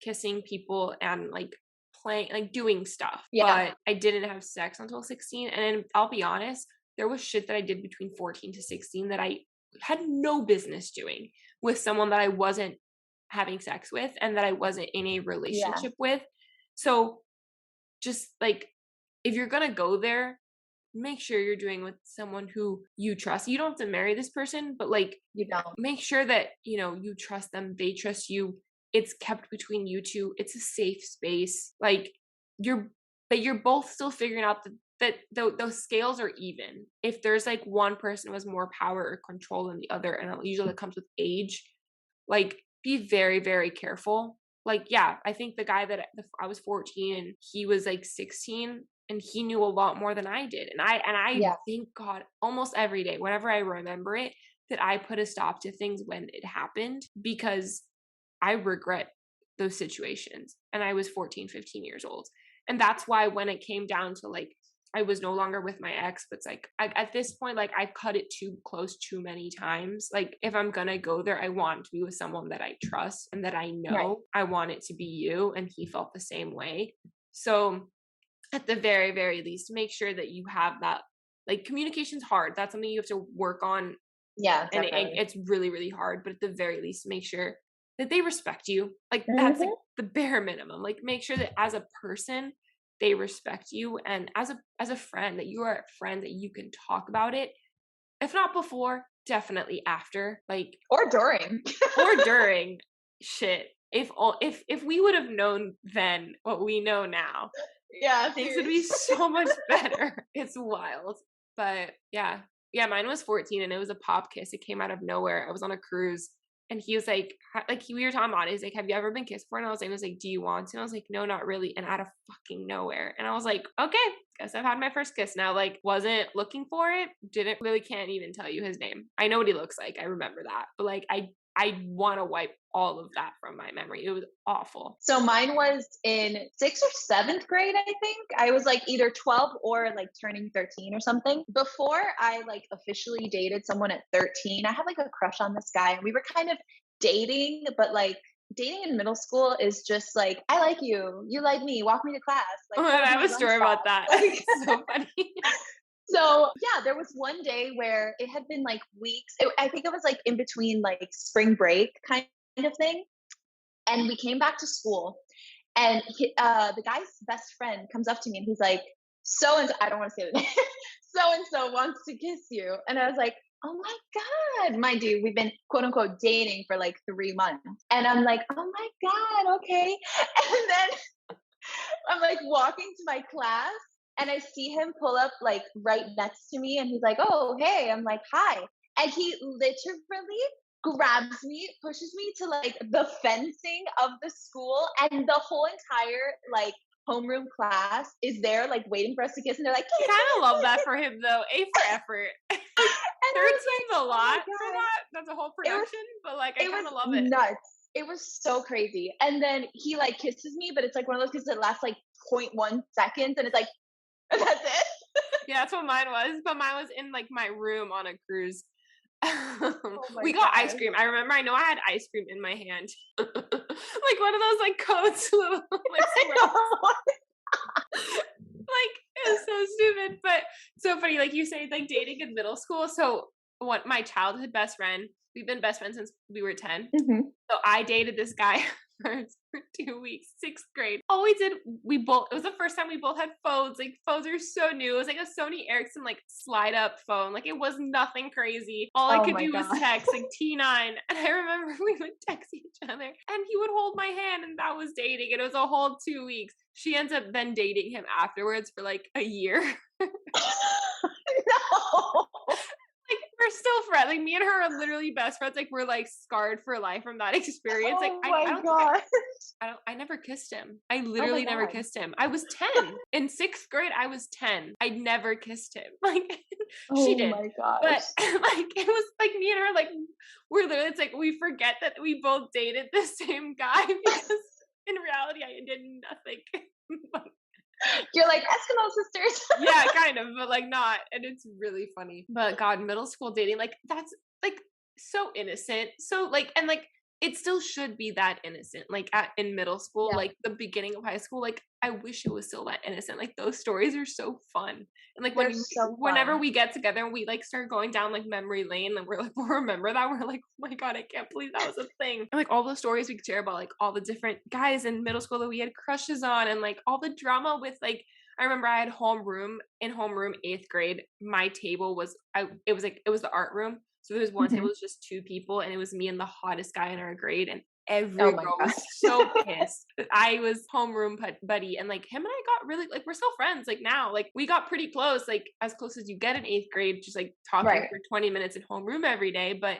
kissing people and like playing, like doing stuff. Yeah. But I didn't have sex until 16. And I'll be honest, there was shit that I did between 14 to 16 that I had no business doing with someone that I wasn't having sex with and that I wasn't in a Yeah. relationship with. So just like, if you're going to go there, make sure you're doing with someone who you trust. You don't have to marry this person, but like, You don't. make sure that, you trust them, they trust you. It's kept between you two. It's a safe space. Like, you're both still figuring out that those scales are even. If there's like one person who has more power or control than the other, and usually that comes with age, like, be very, very careful. Like, yeah, I think the guy that I was 14 and he was like 16 and he knew a lot more than I did. And I Yeah. thank God almost every day, whenever I remember it, that I put a stop to things when it happened, because I regret those situations. And I was 14, 15 years old. And that's why when it came down to like, I was no longer with my ex, but it's like, at this point, like, I've cut it too close too many times. Like, if I'm gonna go there, I want to be with someone that I trust and that I know. Right. I want it to be you. And he felt the same way. So at the very, very least, make sure that you have that. Like, communication's hard. That's something you have to work on. Yeah, And definitely. it's really, really hard. But at the very least, make sure that they respect you. Like, that's like Mhm. the bare minimum. Like, make sure that as a person, they respect you, and as a friend, that you are a friend, that you can talk about it. If not before, definitely after. Like, Or during. or during. Shit. If we would have known then what we know now, Yeah, things would be seriously. so much better. It's wild. But yeah, mine was 14 and it was a pop kiss. It came out of nowhere. I was on a cruise And he was like we were talking about it. He's like, have you ever been kissed before? And I was like, do you want to? And I was like, no, not really. And out of fucking nowhere. And I was like, okay, guess I've had my first kiss now. Like, wasn't looking for it. Can't even tell you his name. I know what he looks like. I remember that. But like, I want to wipe all of that from my memory. It was awful. So mine was in 6th or 7th grade, I think. I was like either 12 or like turning 13 or something. Before I like officially dated someone at 13, I had like a crush on this guy, and we were kind of dating, but like dating in middle school is just like, I like you, you like me, walk me to class. Like, I have a story about that. Like, so funny. So yeah, there was one day where it had been like weeks. I think it was like in between like spring break kind of thing. And we came back to school, and the guy's best friend comes up to me and he's like, so and so, I don't want to say the name, so and so wants to kiss you. And I was like, oh my God, mind you, we've been quote unquote dating for like 3 months. And I'm like, oh my God, okay. And then I'm like walking to my class, and I see him pull up like right next to me, and he's like, oh, hey. I'm like, hi. And he literally grabs me, pushes me to like the fencing of the school, and the whole entire like homeroom class is there like waiting for us to kiss, and they're like, I kind of love that for him though. A for effort. 13's a lot for that. That's a whole production, but like I kind of love it. Nuts. It was so crazy. And then he like kisses me, but it's like one of those kisses that lasts like 0.1 seconds, and it's like, that's it. Yeah, that's what mine was. But mine was in like my room on a cruise. We got ice cream. I know I had ice cream in my hand. Like one of those like coats. Like it was so stupid, but so funny. Like you say, like dating in middle school. So what my childhood best friend, we've been best friends since we were 10. Mm-hmm. So I dated this guy for 2 weeks, 6th grade. All we did, it was the first time we both had phones. Like phones are so new. It was like a Sony Ericsson like slide up phone. Like it was nothing crazy. All I could do was text like T9. And I remember we would text each other, and he would hold my hand, and that was dating. And it was a whole 2 weeks. She ends up then dating him afterwards for like a year. No. Like we're still friends. Like me and her are literally best friends. Like we're like scarred for life from that experience. Like I never kissed him. I literally never kissed him. I was 10 in 6th grade. I was 10. I never kissed him. Like she did. Oh my gosh. But like it was like me and her. Like we're literally. It's like we forget that we both dated the same guy, because in reality I did nothing. You're like Eskimo sisters. Yeah, kind of, but like not. And it's really funny. But God, middle school dating, like that's like so innocent. So like, and like it still should be that innocent. Like in middle school, like the beginning of high school, like I wish it was still that innocent. Like those stories are so fun. And like whenever we get together and we like start going down like memory lane, and we're like, we'll remember that. We're like, oh my God, I can't believe that was a thing. And like all the stories we could share about like all the different guys in middle school that we had crushes on, and like all the drama with like, I remember I had homeroom 8th grade. My table was, it was the art room. So there was one table, it was just 2 people, and it was me and the hottest guy in our grade. And every girl was so pissed. I was homeroom buddy, and like him and I got really like, we're still friends. Like now, like we got pretty close, like as close as you get in 8th grade, just like talking for 20 minutes in homeroom every day. But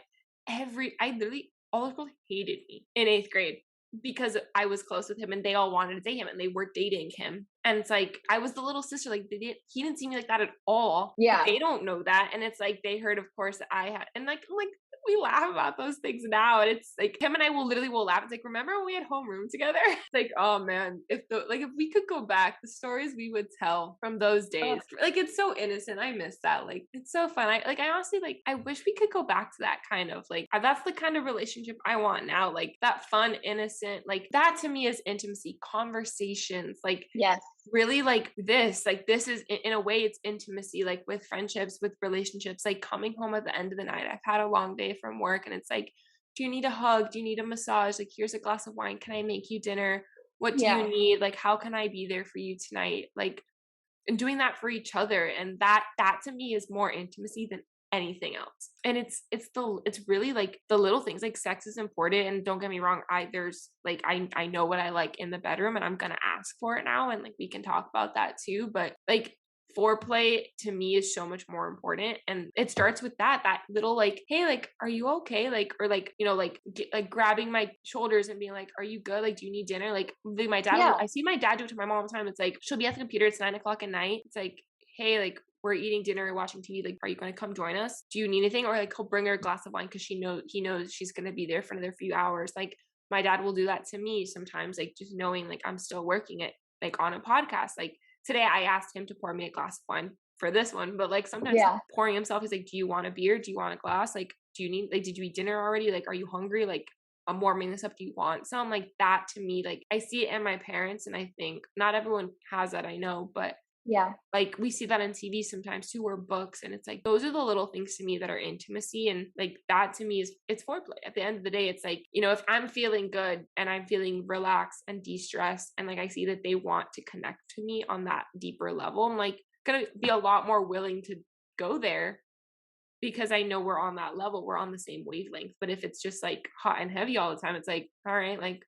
all the girls hated me in 8th grade because I was close with him, and they all wanted to date him, and they were dating him. And it's like, I was the little sister, like he didn't see me like that at all. Yeah. They don't know that. And it's like, they heard, of course, that I had, and like we laugh about those things now. And it's like, him and I will laugh. It's like, remember when we had homeroom together? It's like, oh man, if we could go back, the stories we would tell from those days, like it's so innocent. I miss that. Like, it's so fun. I honestly, like, I wish we could go back to that kind of like, that's the kind of relationship I want now. Like that fun, innocent, like that to me is intimacy, conversations, like, yes. Really like this is in a way it's intimacy, like with friendships, with relationships, like coming home at the end of the night. I've had a long day from work, and it's like, do you need a hug? Do you need a massage? Like, here's a glass of wine. Can I make you dinner? What do you need? Like, how can I be there for you tonight? Like, and doing that for each other. And that to me is more intimacy than anything else. And it's really like the little things. Like sex is important, and don't get me wrong, I know what I like in the bedroom, and I'm gonna ask for it now, and like we can talk about that too. But like foreplay to me is so much more important. And it starts with that little like, hey, like, are you okay? Like, or like, you know, like, like grabbing my shoulders and being like, are you good? Like, do you need dinner? Like my dad, I see my dad do it to my mom all the time. It's like, she'll be at the computer. It's 9:00 at night. It's like, hey, like, we're eating dinner, watching TV. Like, are you going to come join us? Do you need anything? Or like, he'll bring her a glass of wine because he knows she's going to be there for another few hours. Like, my dad will do that to me sometimes, like just knowing like I'm still working it, like on a podcast. Like today I asked him to pour me a glass of wine for this one, but like sometimes he's pouring himself, he's like, do you want a beer? Do you want a glass? Like, do you need, like, did you eat dinner already? Like, are you hungry? Like, I'm warming this up. Do you want some? Like that to me, like I see it in my parents, and I think not everyone has that, I know, but like we see that on TV sometimes too, or books, and it's like those are the little things to me that are intimacy, and like that to me is, it's foreplay. At the end of the day, it's like, you know, if I'm feeling good and I'm feeling relaxed and de-stressed, and like I see that they want to connect to me on that deeper level, I'm like gonna be a lot more willing to go there because I know we're on that level, we're on the same wavelength. But if it's just like hot and heavy all the time, it's like, all right, like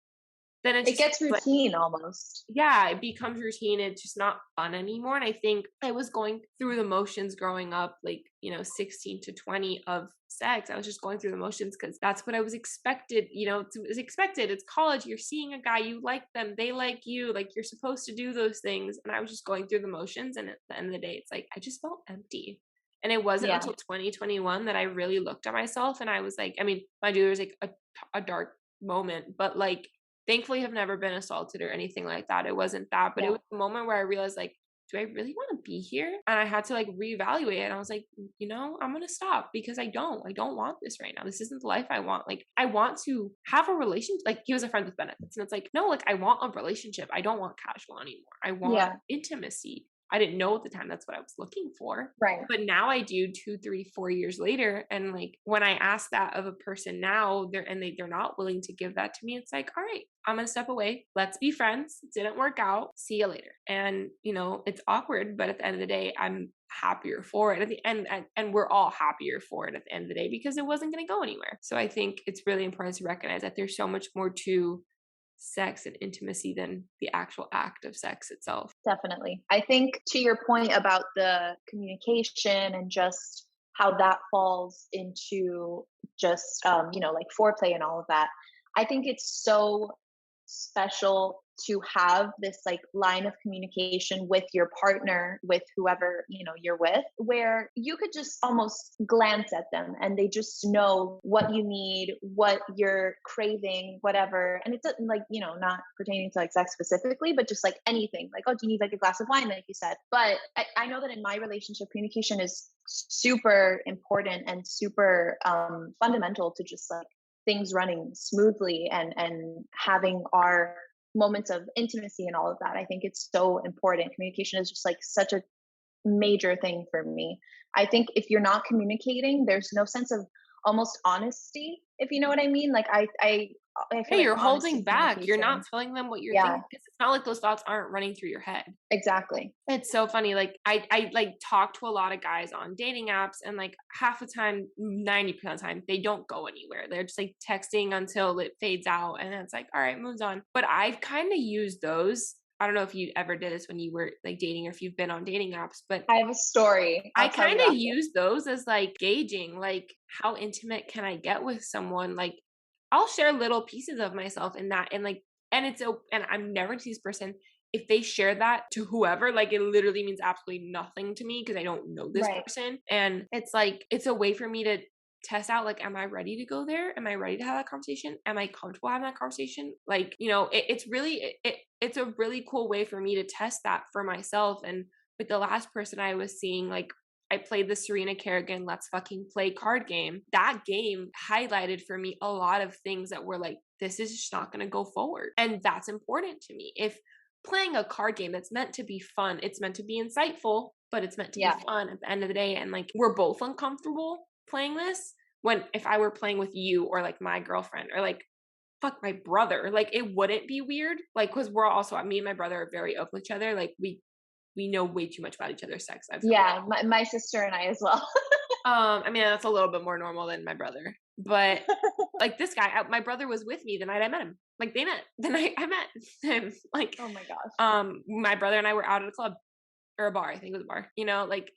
then it gets routine, like, almost. Yeah, it becomes routine. It's just not fun anymore. And I think I was going through the motions growing up, like, you know, 16 to 20 of sex. I was just going through the motions because that's what I was expected. You know, it was expected. It's college. You're seeing a guy, you like them, they like you. Like, you're supposed to do those things. And I was just going through the motions. And at the end of the day, it's like, I just felt empty. And it wasn't until 2021 that I really looked at myself, and I was like, I mean, mind you, there was like a dark moment, but like, thankfully I've never been assaulted or anything like that. It wasn't that, but it was the moment where I realized, like, do I really want to be here? And I had to like reevaluate it. And I was like, you know, I'm going to stop because I don't want this right now. This isn't the life I want. Like, I want to have a relationship. Like, he was a friend with benefits, and it's like, no, like, I want a relationship. I don't want casual anymore. I want intimacy. I didn't know at the time that's what I was looking for. Right. But now I do 2, 3, 4 years later. And like, when I ask that of a person now, they're not willing to give that to me. It's like, all right, I'm going to step away. Let's be friends. It didn't work out. See you later. And, you know, it's awkward, but at the end of the day, I'm happier for it at the end. And we're all happier for it at the end of the day because it wasn't going to go anywhere. So I think it's really important to recognize that there's so much more to sex and intimacy than the actual act of sex itself. Definitely. I think to your point about the communication and just how that falls into just, you know, like foreplay and all of that, I think it's so special to have this like line of communication with your partner, with whoever, you know, you're with, where you could just almost glance at them and they just know what you need, what you're craving, whatever. And it's like, you know, not pertaining to like sex specifically, but just like anything, like, oh, do you need like a glass of wine, like you said? But I know that in my relationship, communication is super important and super fundamental to just like things running smoothly and having our moments of intimacy and all of that. I think it's so important. Communication is just like such a major thing for me. I think if you're not communicating, there's no sense of almost honesty, if you know what I mean. Like I feel hey, like you're holding back. You're not telling them what you're thinking, because it's not like those thoughts aren't running through your head. Exactly. It's so funny. Like I like talk to a lot of guys on dating apps, and like half the time, 90% of the time, they don't go anywhere. They're just like texting until it fades out, and then it's like, all right, moves on. But I've kind of used those. I don't know if you ever did this when you were like dating, or if you've been on dating apps, but I have a story. I kind of use those as like gauging, like, how intimate can I get with someone? Like, I'll share little pieces of myself in that, and like, and I'm never to this person. If they share that to whoever, like, it literally means absolutely nothing to me because I don't know this person. And it's like, it's a way for me to test out, like, am I ready to go there? Am I ready to have that conversation? Am I comfortable having that conversation? Like, you know, it's a really cool way for me to test that for myself. And with the last person I was seeing, like, I played the Serena Kerrigan Let's Fucking Play card game. That game highlighted for me a lot of things that were like, this is just not going to go forward. And that's important to me. If playing a card game that's meant to be fun, it's meant to be insightful, but it's meant to be fun at the end of the day. And like, we're both uncomfortable playing this. If I were playing with you, or like my girlfriend, or like, fuck, my brother, like, it wouldn't be weird. Like, because we're also, me and my brother are very open with each other. Like, we know way too much about each other's sex lives. Yeah, my sister and I as well. I mean, that's a little bit more normal than my brother, but like, this guy, my brother was with me the night I met him. Like, they met the night I met him. Like, oh my gosh. My brother and I were out at a club, or a bar. I think it was a bar. You know, like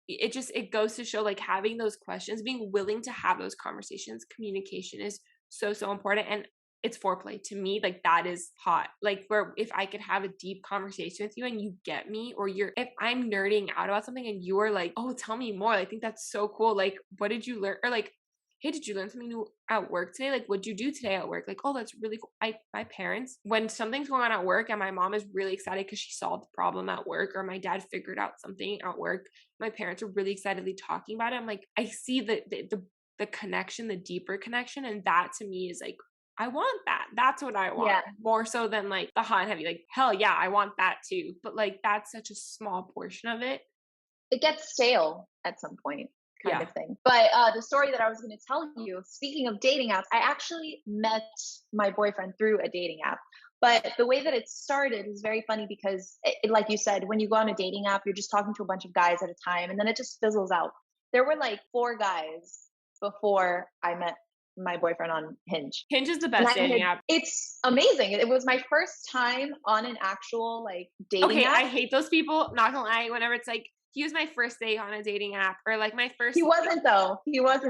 it goes to show like having those questions, being willing to have those conversations. Communication is so important, and it's foreplay to me. Like that is hot. Like where if I could have a deep conversation with you and you get me, or if I'm nerding out about something and you're like, oh, tell me more. I think that's so cool. Like, what did you learn? Or like, hey, did you learn something new at work today? Like, what'd you do today at work? Like, oh, that's really cool. My parents, when something's going on at work and my mom is really excited because she solved the problem at work, or my dad figured out something at work, my parents are really excitedly talking about it. I'm like, I see the connection, the deeper connection. And that to me is like, I want that. That's what I want. Yeah. More so than like the hot and heavy. Like, hell yeah, I want that too. But like, that's such a small portion of it. It gets stale at some point. Kind Yeah. of thing. But the story that I was going to tell you, speaking of dating apps, I actually met my boyfriend through a dating app. But the way that it started is very funny because, like you said, when you go on a dating app, you're just talking to a bunch of guys at a time, and then it just fizzles out. There were like 4 guys before I met my boyfriend on Hinge. Hinge is the best dating app. It's amazing. It was my first time on an actual like dating app. I hate those people. Not gonna lie. Whenever it's like, he was my first date on a dating app, or like my first. He wasn't though.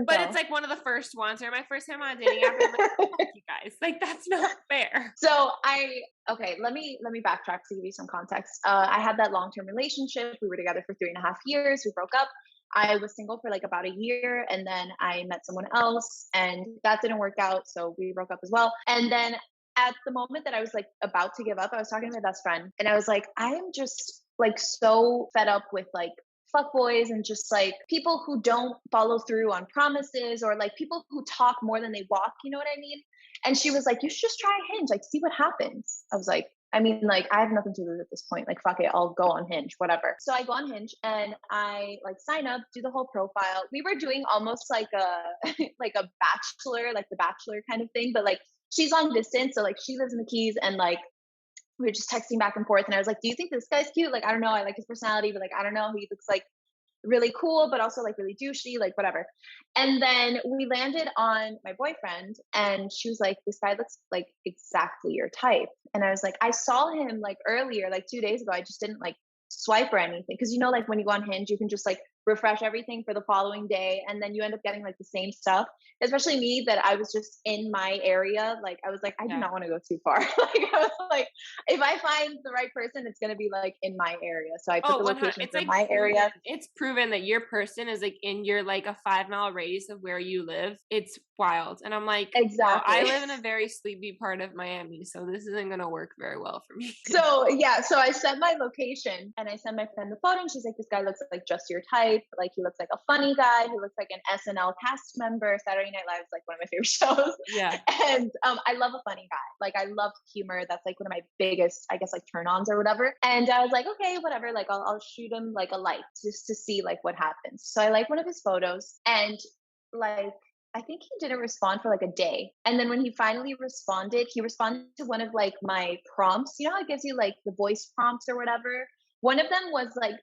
But it's like one of the first ones, or my first time on a dating app. I'm like, fuck you guys, like that's not fair. So let me backtrack to give you some context. I had that long-term relationship. We were together for 3.5 years. We broke up. I was single for like about a year, and then I met someone else, and that didn't work out. So we broke up as well. And then at the moment that I was like about to give up, I was talking to my best friend, and I was like, I am just like so fed up with like fuckboys and just like people who don't follow through on promises, or like people who talk more than they walk, you know what I mean? And she was like, you should just try Hinge, like see what happens. I was like, I mean, like I have nothing to lose at this point, like fuck it, I'll go on Hinge, whatever. So I go on Hinge and I like sign up, do the whole profile. We were doing almost like a like a bachelor, like the Bachelor kind of thing, but like she's long distance, so like she lives in the Keys, and like we were just texting back and forth, and I was like, do you think this guy's cute? Like, I don't know. I like his personality, but like, I don't know. He looks like really cool, but also like really douchey, like whatever. And then we landed on my boyfriend, and she was like, this guy looks like exactly your type. And I was like, I saw him like earlier, like 2 days ago. I just didn't like swipe or anything. Cause you know, like when you go on Hinge, you can just like refresh everything for the following day, and then you end up getting like the same stuff. Especially me, that I was just in my area. Like I was like, I do not want to go too far. Like I was like, if I find the right person, it's gonna be like in my area. So I put the location for my area. It's proven that your person is like in your like a 5-mile radius of where you live. It's wild. And I'm like, exactly. I live in a very sleepy part of Miami, so this isn't gonna work very well for me. So yeah, so I sent my location, and I sent my friend the photo, and she's like, this guy looks like just your type. Like he looks like a funny guy. He looks like an SNL cast member. Saturday Night Live is like one of my favorite shows. Yeah. And I love a funny guy. Like I love humor. That's like one of my biggest, I guess, like turn-ons or whatever. And I was like, okay, whatever. Like I'll shoot him like a like just to see like what happens. So I like one of his photos, and like I think he didn't respond for like a day. And then when he finally responded, he responded to one of like my prompts. You know how it gives you like the voice prompts or whatever? One of them was like,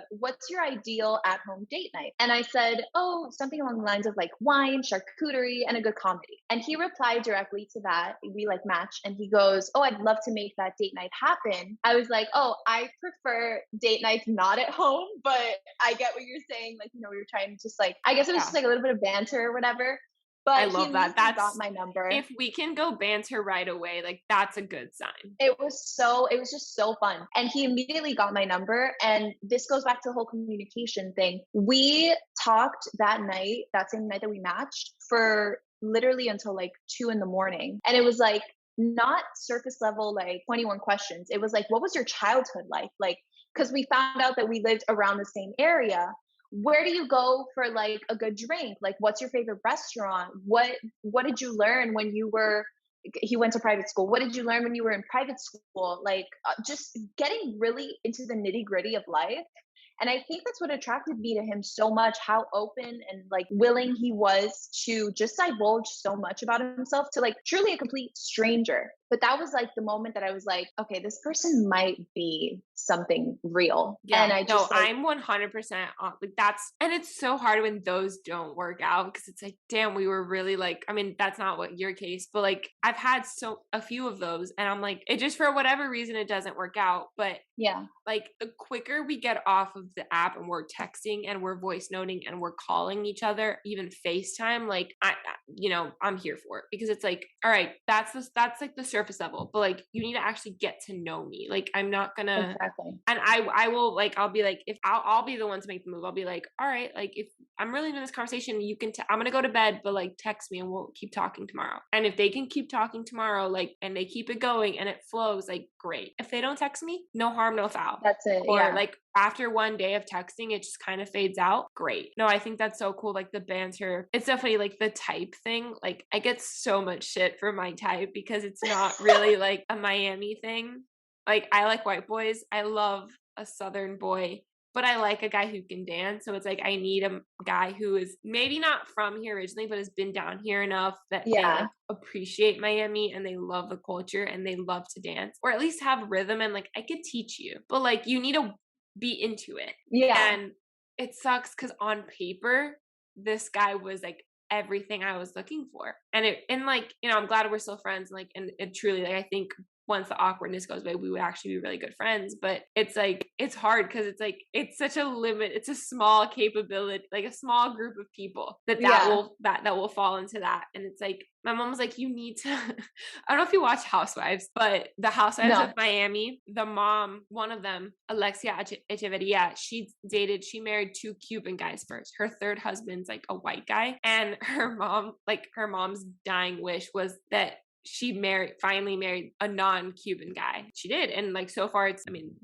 what's your ideal at-home date night? And I said, oh, something along the lines of like wine, charcuterie, and a good comedy. And he replied directly to that. We like matched, and he goes, oh, I'd love to make that date night happen. I was like, oh, I prefer date nights not at home, but I get what you're saying. Like, you know, we were trying to just like, I guess it was just like a little bit of banter or whatever. But I love that. That's got my number. If we can go banter right away, like that's a good sign. It was just so fun. And he immediately got my number. And this goes back to the whole communication thing. We talked that night, that same night that we matched, for literally until like 2 a.m. And it was like not surface level, like 21 questions. It was like, what was your childhood like? Like, because we found out that we lived around the same area. Where do you go for like a good drink? Like, what's your favorite restaurant? What did you learn when you were, he went to private school. What did you learn when you were in private school? Like just getting really into the nitty gritty of life. And I think that's what attracted me to him so much, how open and like willing he was to just divulge so much about himself to like truly a complete stranger. But that was like the moment that I was like, okay, this person might be something real. Yeah, And I no, just like, I'm 100% on, like, that's, and it's so hard when those don't work out because it's like, damn, we were really like, I mean, that's not what your case, but like, I've had a few of those, and I'm like, it just, for whatever reason, it doesn't work out. But yeah, like, the quicker we get off of the app and we're texting and we're voice noting and we're calling each other, even FaceTime, like, I'm here for it, because it's like, all right, that's like the surface level, but like, you need to actually get to know me. Like, I'm not gonna, exactly. and I will, like, I'll be like, if I'll be the one to make the move. I'll be like, all right, like, if I'm really into this conversation, you can, I'm gonna go to bed, but like, text me and we'll keep talking tomorrow. And if they can keep talking tomorrow, like, and they keep it going and it flows, like, great. If they don't text me, no harm, no foul. That's it. Or Yeah. like, after one day of texting, it just kind of fades out. Great. No, I think that's so cool. Like, the banter. It's so funny, like, the type thing. Like, I get so much shit for my type because it's not really like a Miami thing. Like, I like white boys. I love a Southern boy, but I like a guy who can dance. So it's like, I need a guy who is maybe not from here originally, but has been down here enough that they Yeah. like appreciate Miami and they love the culture and they love to dance, or at least have rhythm. And like, I could teach you, but like, you need to be into it. Yeah. And it sucks because on paper, this guy was like everything I was looking for. And like, I'm glad we're still friends. Like, and it truly, like, I think once the awkwardness goes away, we would actually be really good friends. But it's like, it's hard because it's like, it's such a limit. It's a small capability, like a small group of people that Yeah. will fall into that. And it's like, my mom was like, you need to, I don't know if you watch Housewives, but the Housewives No. of Miami, the mom, one of them, Alexia Echeverria, she married 2 Cuban guys first. Her third husband's like a white guy. And her mom's dying wish was that she finally married a non-Cuban guy. She did. And like, so far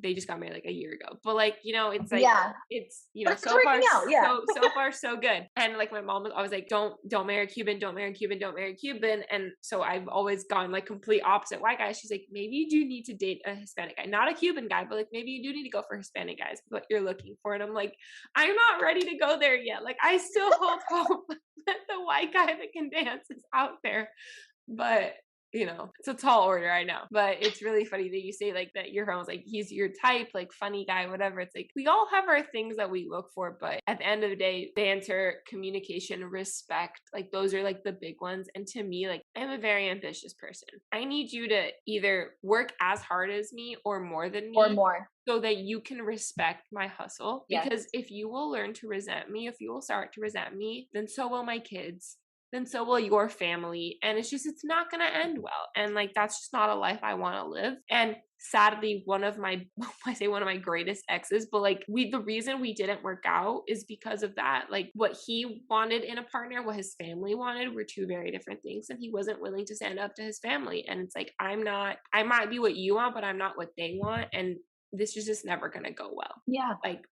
they just got married like a year ago, but like, it's like, Yeah. it's, But it's so far, working out. Yeah. so far, so good. And like, my mom was always like, don't marry a Cuban, don't marry a Cuban, don't marry a Cuban. And so I've always gone like complete opposite white guys. She's like, maybe you do need to date a Hispanic guy, not a Cuban guy, but like, maybe you do need to go for Hispanic guys, what you're looking for. And I'm like, I'm not ready to go there yet. Like, I still hold hope that the white guy that can dance is out there. But it's a tall order, I know. But it's really funny that you say like that your friend was like, he's your type, like funny guy, whatever. It's like, we all have our things that we look for, but at the end of the day, banter, communication, respect, like those are like the big ones. And to me, like, I'm a very ambitious person. I need you to either work as hard as me or more than me. Or more. So that you can respect my hustle. Yes. Because if you will learn to resent me, if you will start to resent me, then so will my kids. Then so will your family. And it's not going to end well. And like, that's just not a life I want to live. And sadly, one of my greatest exes, but like the reason we didn't work out is because of that. Like, what he wanted in a partner, what his family wanted were 2 very different things. And he wasn't willing to stand up to his family. And it's like, I might be what you want, but I'm not what they want. And this is just never going to go well. Yeah. Like,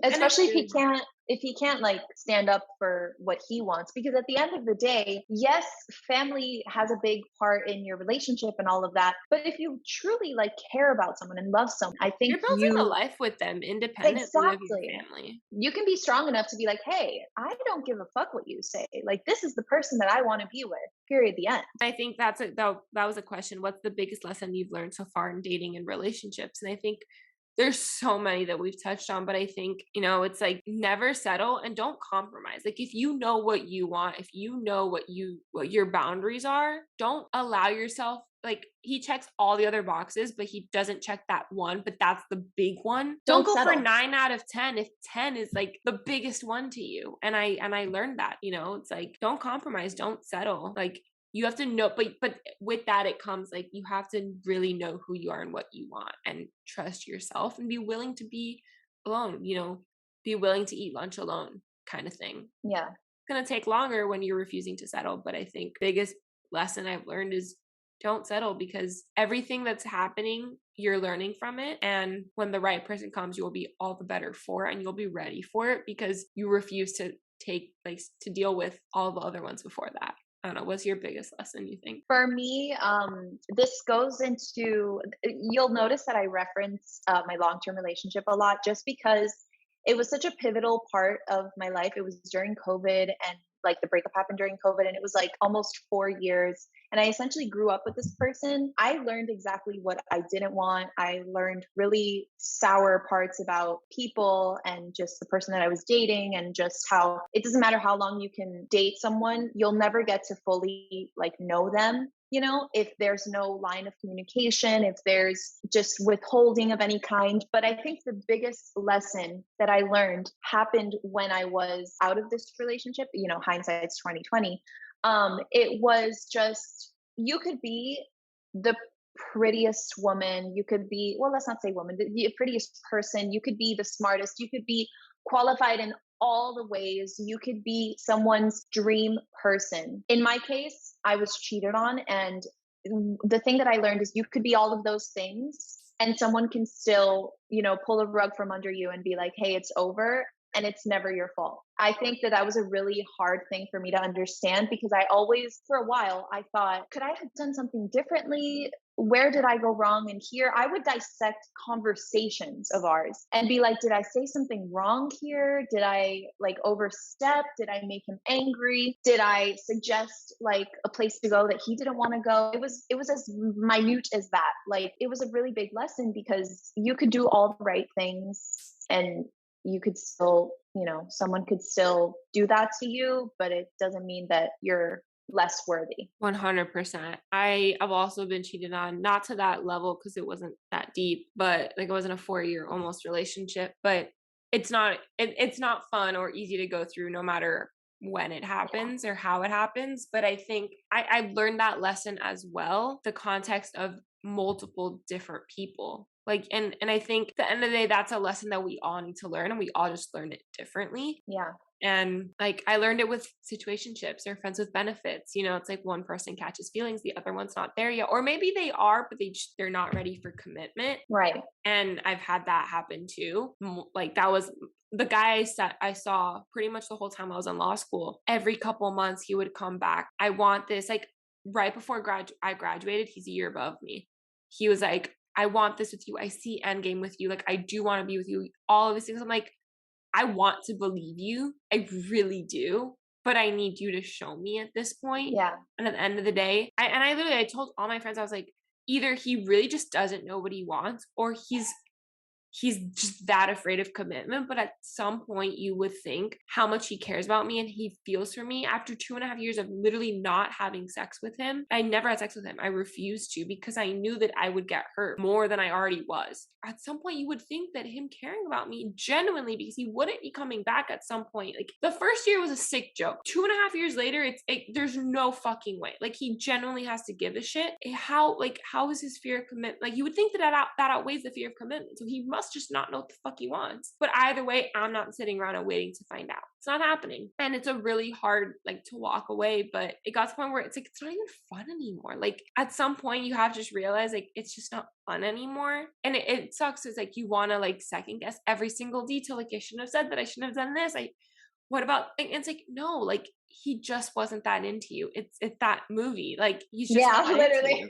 especially if he can't like stand up for what he wants, because at the end of the day, yes, family has a big part in your relationship and all of that, but if you truly like care about someone and love someone, I think you're building a life with them independently of your family. You can be strong enough to be like, hey, I don't give a fuck what you say, like, this is the person that I want to be with, period, the end. I think that was a question. What's the biggest lesson you've learned so far in dating and relationships? And I think there's so many that we've touched on, but I think, it's like, never settle and don't compromise. Like, if you know what you want, if you know what your boundaries are, don't allow yourself, like, he checks all the other boxes, but he doesn't check that one, but that's the big one. Don't go for 9 out of 10 if 10 is like the biggest one to you. And I learned that, it's like, don't compromise, don't settle. Like, you have to know, but with that, it comes like, you have to really know who you are and what you want, and trust yourself, and be willing to be alone, be willing to eat lunch alone, kind of thing. Yeah. It's going to take longer when you're refusing to settle. But I think biggest lesson I've learned is don't settle, because everything that's happening, you're learning from it. And when the right person comes, you'll be all the better for it, and you'll be ready for it, because you refuse to deal with all the other ones before that. I don't know. What's your biggest lesson, you think? For me, this goes into, you'll notice that I reference my long-term relationship a lot, just because it was such a pivotal part of my life. It was during COVID, and like the breakup happened during COVID, and it was like almost 4 years. And I essentially grew up with this person. I learned exactly what I didn't want. I learned really sour parts about people and just the person that I was dating, and just how it doesn't matter how long you can date someone, you'll never get to fully like know them, if there's no line of communication, if there's just withholding of any kind. But I think the biggest lesson that I learned happened when I was out of this relationship. Hindsight's 2020. It was just, you could be the prettiest woman, you could be, well, let's not say woman, the prettiest person, you could be the smartest, you could be qualified in all the ways, you could be someone's dream person. In my case, I was cheated on, and the thing that I learned is you could be all of those things and someone can still, pull a rug from under you and be like, hey, it's over. And it's never your fault. I think that was a really hard thing for me to understand, because I always, for a while, I thought, could I have done something differently? Where did I go wrong? And here I would dissect conversations of ours and be like, did I say something wrong here? Did I like overstep? Did I make him angry? Did I suggest like a place to go that he didn't want to go? It was as minute as that. Like, it was a really big lesson, because you could do all the right things and you could still, someone could still do that to you, but it doesn't mean that you're less worthy. 100%. I have also been cheated on, not to that level because it wasn't that deep, but like it wasn't a 4-year almost relationship, but it's not fun or easy to go through no matter when it happens or how it happens. But I think I've learned that lesson as well, the context of multiple different people. Like, and I think at the end of the day, that's a lesson that we all need to learn, and we all just learn it differently. Yeah. And like, I learned it with situationships or friends with benefits. It's like one person catches feelings, the other one's not there yet. Or maybe they are, but they're not ready for commitment. Right. And I've had that happen too. Like, that was the guy I saw pretty much the whole time I was in law school. Every couple months he would come back. I want this. Like, right before I graduated, he's a year above me. He was like, I want this with you. I see endgame with you. Like, I do want to be with you. All of these things. I'm like, I want to believe you. I really do. But I need you to show me at this point. Yeah. And at the end of the day, I told all my friends, I was like, either he really just doesn't know what he wants, or he's just that afraid of commitment. But at some point you would think how much he cares about me and he feels for me. After 2.5 years of literally not having sex with him, I never had sex with him. I refused to, because I knew that I would get hurt more than I already was. At some point you would think that him caring about me genuinely, because he wouldn't be coming back at some point. Like, the first year was a sick joke. 2.5 years later, there's no fucking way. Like, he genuinely has to give a shit. How is his fear of commitment? Like, you would think that outweighs the fear of commitment. So he must just not know what the fuck he wants. But either way, I'm not sitting around and waiting to find out. It's not happening. And it's a really hard, like, to walk away. But it got to the point where it's like, it's not even fun anymore. Like, at some point you have to just realize, like, it's just not fun anymore. And it sucks. It's like, you want to like second guess every single detail. Like, I shouldn't have said that. I shouldn't have done this. What about, and it's like, no, like, he just wasn't that into you. It's that movie. Like, he's just not literally into you.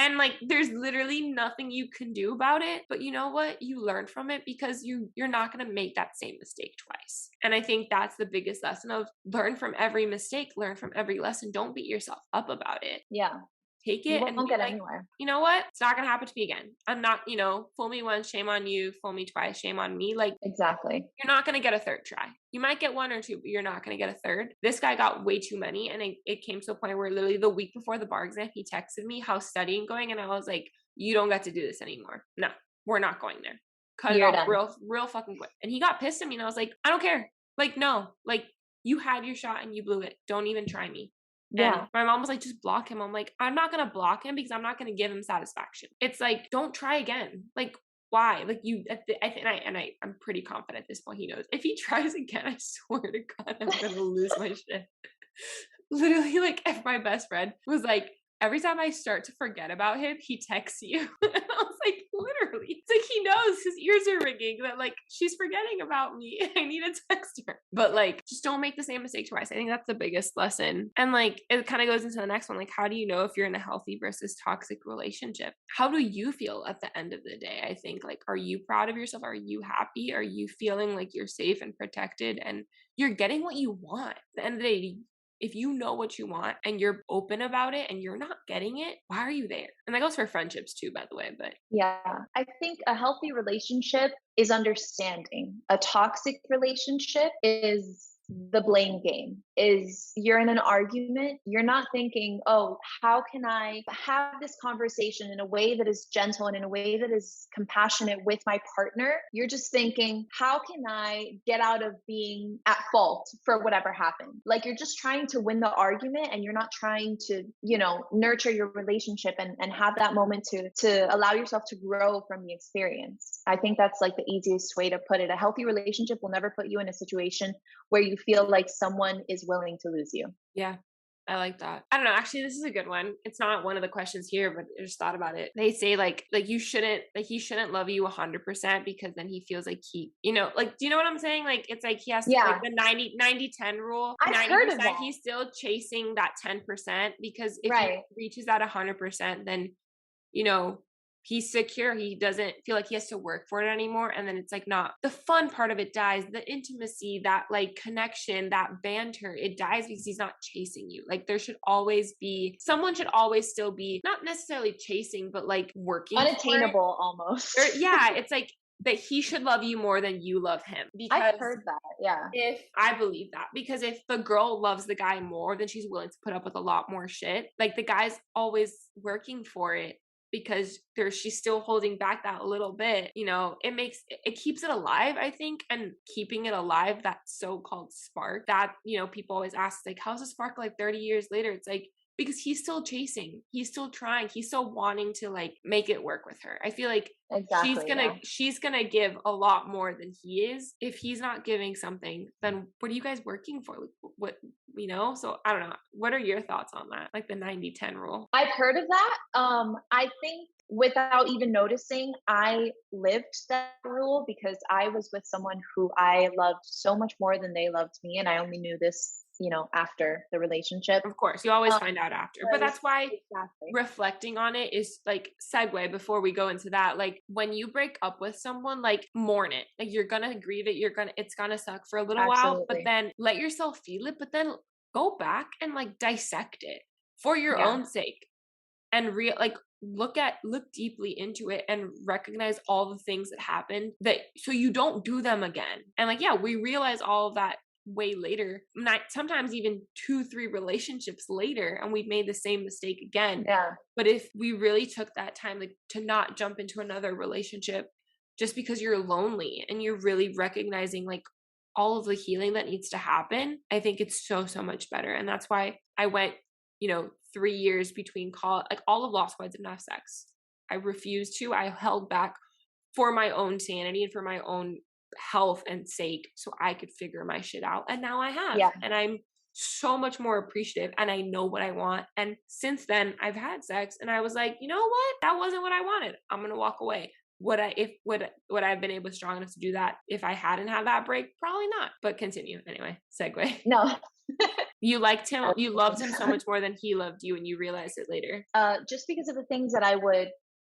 And like, there's literally nothing you can do about it. But you know what? You learn from it, because you're not going to make that same mistake twice. And I think that's the biggest lesson of learn from every mistake, learn from every lesson. Don't beat yourself up about it. Yeah. Take it and won't be get like, anywhere. You know what? It's not going to happen to me again. I'm not, fool me once, shame on you. Fool me twice, shame on me. Like, exactly. You're not going to get a third try. You might get 1 or 2, but you're not going to get a third. This guy got way too many. And it came to a point where literally the week before the bar exam, he texted me, how's studying going? And I was like, you don't get to do this anymore. No, we're not going there. Cut it off real fucking quick. And he got pissed at me, and I was like, I don't care. Like, no, like, you had your shot and you blew it. Don't even try me. Yeah. And my mom was like, just block him. I'm like, I'm not going to block him because I'm not going to give him satisfaction. It's like, don't try again. Like, why? Like, I'm pretty confident at this point he knows. If he tries again, I swear to God, I'm going to lose my shit. Literally, like, if my best friend was like, every time I start to forget about him, he texts you. And I was like, literally. So like he knows his ears are ringing that like she's forgetting about me. I need to text her. But like just don't make the same mistake twice. I think that's the biggest lesson. And like it kind of goes into the next one. Like, how do you know if you're in a healthy versus toxic relationship? How do you feel at the end of the day? I think like, are you proud of yourself? Are you happy? Are you feeling like you're safe and protected and you're getting what you want? At the end of the day, if you know what you want and you're open about it and you're not getting it, why are you there? And that goes for friendships too, by the way. But yeah, I think a healthy relationship is understanding. A toxic relationship is the blame game. Is you're in an argument, you're not thinking, oh, how can I have this conversation in a way that is gentle and in a way that is compassionate with my partner? You're just thinking, how can I get out of being at fault for whatever happened? Like you're just trying to win the argument and you're not trying to, nurture your relationship and have that moment to allow yourself to grow from the experience. I think that's like the easiest way to put it. A healthy relationship will never put you in a situation where you feel like someone is willing to lose you. Yeah, I like that. I don't know. Actually, this is a good one. It's not one of the questions here, but I just thought about it. They say like he shouldn't love you 100% because then he feels like do you know what I'm saying? Like, it's like he has to, like the 90-10 rule. I've 90%, heard of that. He's still chasing that 10% because if he reaches that 100%, then, he's secure. He doesn't feel like he has to work for it anymore. And then it's like not the fun part of it dies, the intimacy, that like connection, that banter, it dies because he's not chasing you. Like someone should always still be not necessarily chasing, but like working. Unattainable almost. Yeah. It's like that he should love you more than you love him. Because I've heard that. Yeah. If I believe that, because if the girl loves the guy more, then she's willing to put up with a lot more shit. Like the guy's always working for it, because she's still holding back that little bit, it keeps it alive, I think. And keeping it alive, that so-called spark that, people always ask, like, how's the spark like 30 years later? It's like, because he's still chasing, he's still trying, he's still wanting to like make it work with her. I feel like she's gonna give a lot more than he is. If he's not giving something, then what are you guys working for? What so I don't know. What are your thoughts on that? Like the 90-10 rule? I've heard of that. I think without even noticing, I lived that rule because I was with someone who I loved so much more than they loved me, and I only knew this after the relationship. Of course, you always find out after, but that's why reflecting on it is like segue before we go into that. Like when you break up with someone, like mourn it. Like you're gonna grieve it. It's gonna suck for a little while, but then let yourself feel it. But then go back and like dissect it for your own sake, and look deeply into it and recognize all the things that happened, so you don't do them again. And like, we realize all of that way later, sometimes even 2-3 relationships later, and we've made the same mistake again. But if we really took that time, like, to not jump into another relationship just because you're lonely and you're really recognizing like all of the healing that needs to happen, I think it's so much better. And that's why I went 3 years between like all of law school. I didn't have sex. I refused to. I held back for my own sanity and for my own health and sake, so I could figure my shit out. And now I have, and I'm so much more appreciative, and I know what I want. And since then I've had sex and I was like, you know what, that wasn't what I wanted. I'm gonna walk away. Would I've been able strong enough to do that if I hadn't had that break? Probably not. But continue anyway. Segue. No. You liked him, you loved him so much more than he loved you, and you realized it later. Just because of the things that I would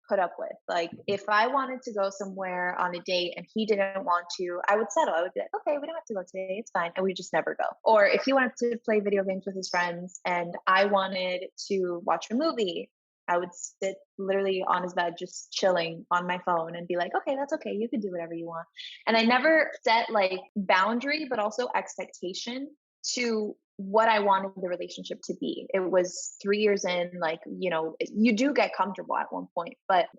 put up with. Like if I wanted to go somewhere on a date and he didn't want to, I would settle. I would be like, okay, we don't have to go today, it's fine. And we just never go. Or if he wanted to play video games with his friends and I wanted to watch a movie, I would sit literally on his bed just chilling on my phone and be like, okay, that's okay, you can do whatever you want. And I never set like boundary, but also expectation to what I wanted the relationship to be. It was 3 years in, like, you do get comfortable at one point,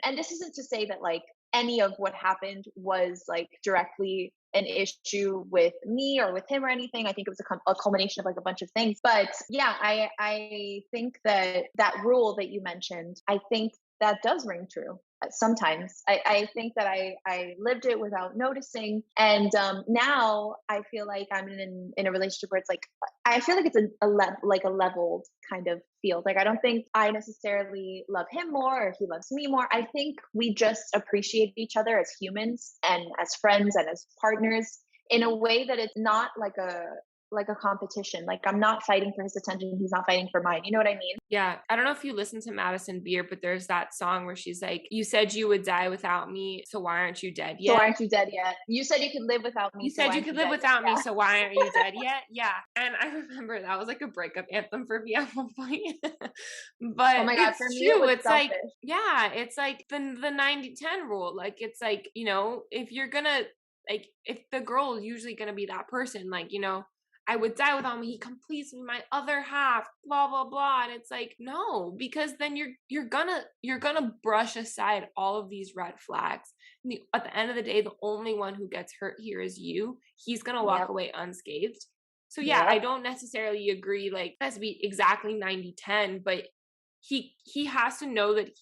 and this isn't to say that like any of what happened was like directly an issue with me or with him or anything. I think it was a culmination of like a bunch of things. But yeah, I think that rule that you mentioned, I think that does ring true. sometimes I think that I lived it without noticing. And now I feel like I'm in a relationship where it's like, I feel like it's like a leveled kind of field. Like, I don't think I necessarily love him more or he loves me more. I think we just appreciate each other as humans and as friends and as partners in a way that it's not like a competition. Like, I'm not fighting for his attention, he's not fighting for mine. You know what I mean? Yeah. I don't know if you listen to Madison Beer, but there's that song where she's like, you said you would die without me, so why aren't you dead So yet? aren't you dead yet? You said you could live without me. You So said why you aren't could you live dead without yet? me, so why aren't you dead yet? Yeah. And I remember that was like a breakup anthem for me at one point. Oh But my God, it's for me it true. was It's like, selfish. yeah, it's like the 90-10 rule. Like, it's like, if you're gonna, like, if the girl is usually gonna be that person, like, I would die without me, he completes me, my other half, blah blah blah. And it's like, no, because then you're gonna brush aside all of these red flags. And at the end of the day, the only one who gets hurt here is you. He's gonna walk Yep. away unscathed. So yeah, I Yep. don't necessarily agree like it has to be exactly 90-10, but he has to know that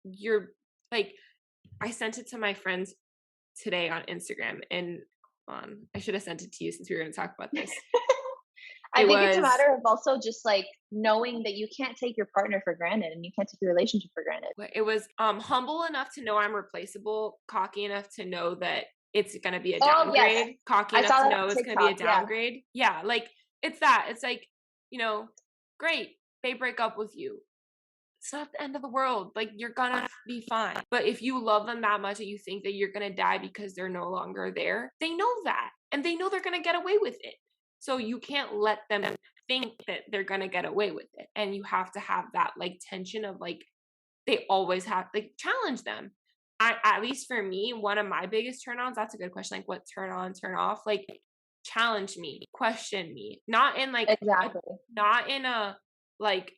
you're like, I sent it to my friends today on Instagram, and I should have sent it to you since we were going to talk about this. I It think it's a was matter of also just like knowing that you can't take your partner for granted and you can't take your relationship for granted. it was humble enough to know I'm replaceable, cocky enough to know that it's going to be a Oh yes, downgrade, cocky I enough saw to that know on it's going to be a TikTok. Yeah. downgrade. Yeah, like it's that. It's like, you know, great, they break up with you. It's not the end of the world. Like, you're gonna be fine. But if you love them that much that you think that you're gonna die because they're no longer there, they know that. And they know they're gonna get away with it. So you can't let them think that they're gonna get away with it. And you have to have that like tension of like, they always have, like, challenge them. At least for me, one of my biggest turn ons, that's a good question. Like, what turn on, turn off? Like, challenge me, question me. Exactly. Not in a like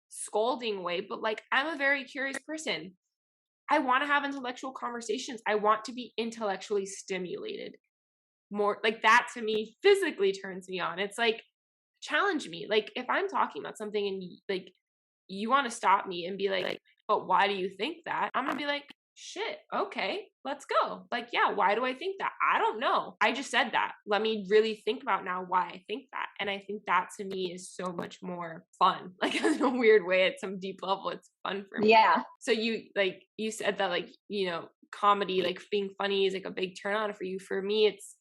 scolding way, but like, I'm a very curious person. I want to have intellectual conversations. I want to be intellectually stimulated. More like that to me physically turns me on. It's like, challenge me. Like, if I'm talking about something and like you want to stop me and be like, but why do you think that? I'm gonna be like, shit, okay, let's go. Like, yeah, why do I think that? I don't know. I just said that. Let me really think about now why I think that. And I think that to me is so much more fun. Like, in a weird way, at some deep level, it's fun for me. Yeah. So you said that, like, comedy, like being funny is like a big turn on for you. For me, it's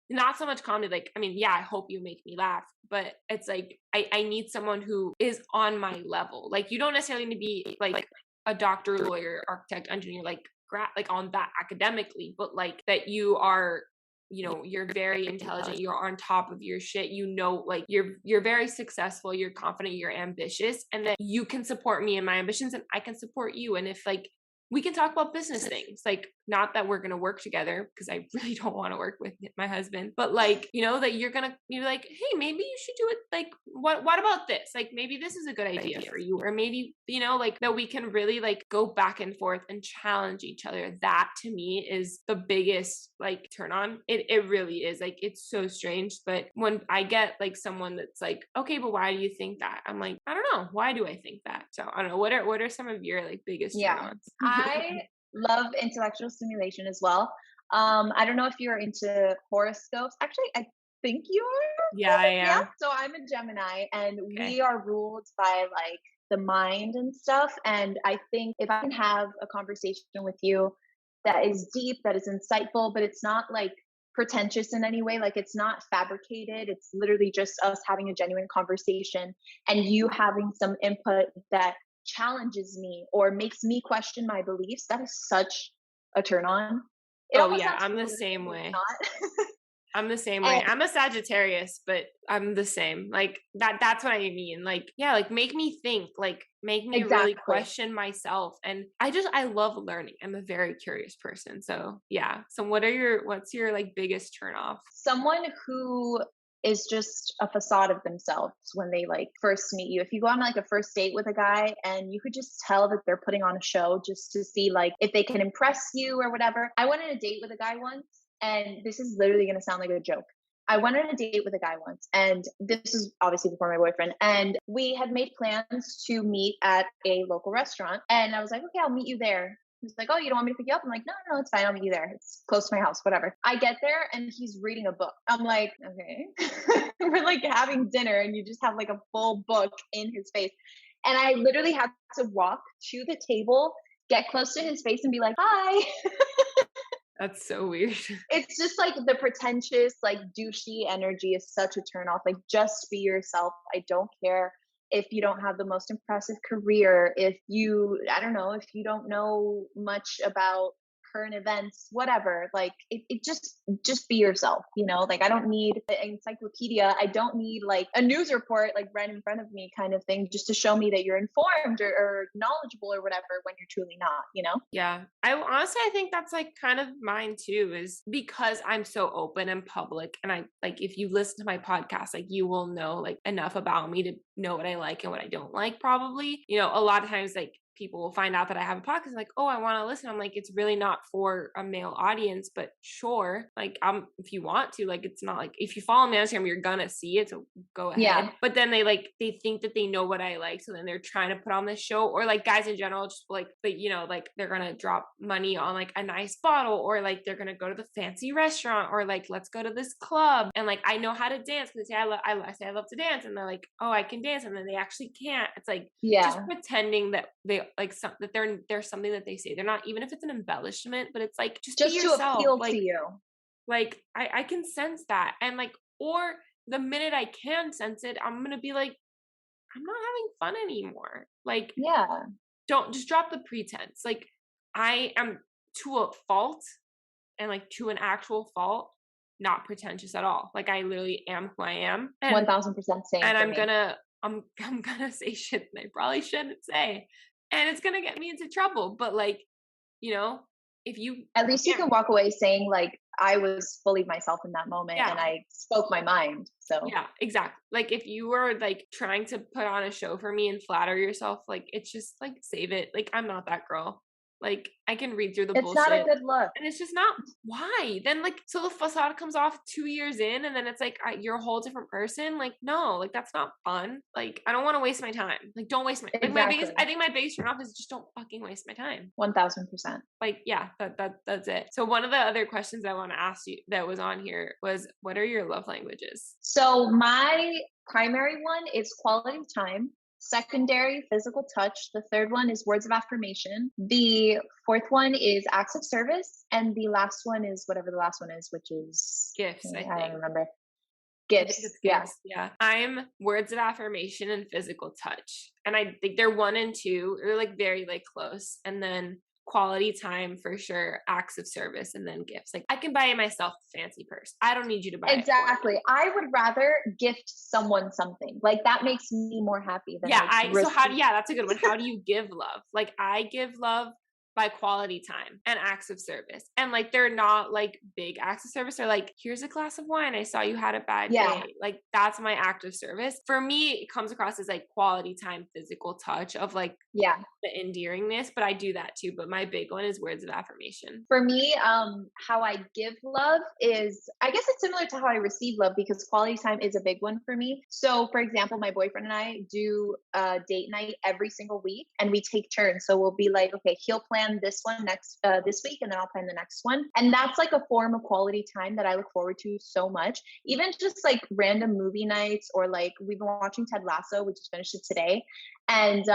not so much comedy. Like, I mean, yeah, I hope you make me laugh, but it's like, I need someone who is on my level. Like, you don't necessarily need to be like a doctor, lawyer, architect, engineer, like like on that academically, but like that you are, you're very intelligent, you're on top of your shit, like you're very successful, you're confident, you're ambitious, and that you can support me in my ambitions and I can support you. And if like we can talk about business things, like, not that we're going to work together because I really don't want to work with my husband, but like, that you're going to be like, hey, maybe you should do it. Like, what about this? Like, maybe this is a good idea for you. Or maybe, like, that we can really like go back and forth and challenge each other. That to me is the biggest like turn on. It really is. Like, it's so strange. But when I get like someone that's like, okay, but why do you think that? I'm like, I don't know. Why do I think that? So I don't know. What are some of your like biggest turn Yeah. ons? I love intellectual stimulation as well. I don't know if you're into horoscopes. Actually, I think you are. Yeah, I Yeah. am. So I'm a Gemini and Okay. we are ruled by like the mind and stuff. And I think if I can have a conversation with you that is deep, that is insightful, but it's not like pretentious in any way, like it's not fabricated, it's literally just us having a genuine conversation and you having some input that challenges me or makes me question my beliefs, that is such a turn on. It Oh almost yeah, sounds I'm the foolish, same but it's way. not. I'm the same way. And I'm a Sagittarius, but I'm the same. Like that's what I mean. Like, yeah, like make me think, like make me really exactly. question myself. And I love learning. I'm a very curious person. So yeah. So what's your like biggest turn off? Someone who is just a facade of themselves when they like first meet you. If you go on like a first date with a guy and you could just tell that they're putting on a show just to see like if they can impress you or whatever. I went on a date with a guy once, and this is literally going to sound like a joke. I went on a date with a guy once, and this was obviously before my boyfriend, and we had made plans to meet at a local restaurant. And I was like, okay, I'll meet you there. He's like, oh, you don't want me to pick you up? I'm like, no, no, it's fine. I'll meet you there. It's close to my house, whatever. I get there and he's reading a book. I'm like, okay. We're like having dinner and you just have like a full book in his face. And I literally had to walk to the table, get close to his face and be like, hi. That's so weird. It's just like the pretentious, like douchey energy is such a turn off. Like, just be yourself. I don't care if you don't have the most impressive career, if you, I don't know, if you don't know much about current events, whatever, like it just be yourself, you know? Like, I don't need an encyclopedia. I don't need like a news report like right in front of me kind of thing, just to show me that you're informed or knowledgeable or whatever, when you're truly not, you know? Yeah. I honestly, I think that's like kind of mine too, is because I'm so open and public. And I like, if you listen to my podcast, like you will know like enough about me to know what I like and what I don't like, probably. You know, a lot of times like people will find out that I have a podcast, like, oh, I want to listen. I'm like, it's really not for a male audience, but sure. Like, if you want to, like, it's not like, if you follow me on Instagram, you're gonna see it. So go ahead. Yeah. But then they think that they know what I like. So then they're trying to put on this show, or like guys in general, just like, but you know, like they're gonna drop money on like a nice bottle, or like they're gonna go to the fancy restaurant, or like, let's go to this club. And like, I know how to dance because they say I say I love to dance. And they're like, oh, I can dance. And then they actually can't. It's like, just pretending that they like that there's something that they say. They're not, even if it's an embellishment, but it's like, just be yourself. To appeal like, to you. Like I can sense that. And like, or the minute I can sense it, I'm gonna be like, I'm not having fun anymore. Like, don't just drop the pretense. Like, I am to a fault, and like to an actual fault, not pretentious at all. Like, I literally am who I am. 1000% same. And I'm gonna say shit that I probably shouldn't say. And it's gonna get me into trouble. But like, you know, if you at least you can walk away saying like, I was fully myself in that moment and I spoke my mind. So yeah, exactly. Like, if you were like trying to put on a show for me and flatter yourself, like, it's just like, save it. Like, I'm not that girl. Like, I can read through the bullshit. It's not a good look. And it's just not, why? Then like, so the facade comes off 2 years in, and then it's like, you're a whole different person. Like, no, like, that's not fun. Like, I don't want to waste my time. Like, don't waste my, like, I think my biggest turn off is just don't fucking waste my time. 1000%. Like, yeah, that's it. So one of the other questions I want to ask you that was on here was, what are your love languages? So my primary one is quality time. Secondary, physical touch. The third one is words of affirmation. The fourth one is acts of service. And the last one is whatever the last one is, which is gifts. I don't remember. Gifts. Yeah. I'm words of affirmation and physical touch. And I think they're 1 and 2. They're like very like close. And then quality time for sure, acts of service, and then gifts. Like, I can buy myself a fancy purse. I don't need you to buy it. Exactly. I would rather gift someone something. Like, that makes me more happy than that's a good one. How do you give love? Like, I give love by quality time and acts of service. And like, they're not like big acts of service. They're like, here's a glass of wine. I saw you had a bad day. Like, that's my act of service. For me, it comes across as like quality time, physical touch of like, the endearingness, but I do that too. But my big one is words of affirmation. For me, how I give love is, I guess it's similar to how I receive love, because quality time is a big one for me. So for example, my boyfriend and I do a date night every single week, and we take turns. So we'll be like, okay, he'll plan this one this week, and then I'll plan the next one. And that's like a form of quality time that I look forward to so much. Even just like random movie nights, or like, we've been watching Ted Lasso, we just finished it today. And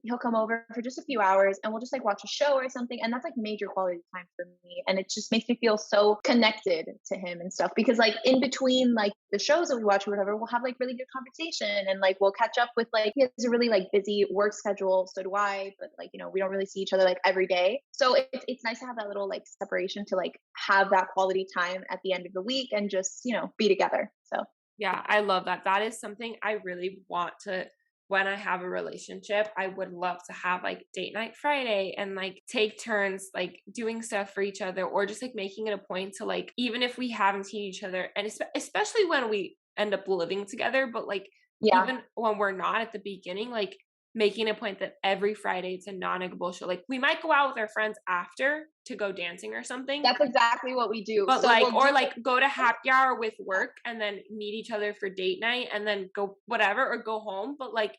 he'll come over for just a few hours, and we'll just like watch a show or something. And that's like major quality time for me. And it just makes me feel so connected to him and stuff, because like in between like the shows that we watch or whatever, we'll have like really good conversation, and like we'll catch up with, like, he has a really like busy work schedule. So do I, but like, you know, we don't really see each other like every day. So it's nice to have that little like separation, to like have that quality time at the end of the week and just, you know, be together. So yeah, I love that. That is something I really want to, when I have a relationship, I would love to have like date night Friday, and like take turns like doing stuff for each other, or just like making it a point to like, even if we haven't seen each other, and especially when we end up living together, but like even when we're not at the beginning, like making a point that every Friday it's a non-negotiable. Like, we might go out with our friends after to go dancing or something. That's exactly what we do. But so like, or like go to happy hour with work, and then meet each other for date night, and then go whatever, or go home. But like,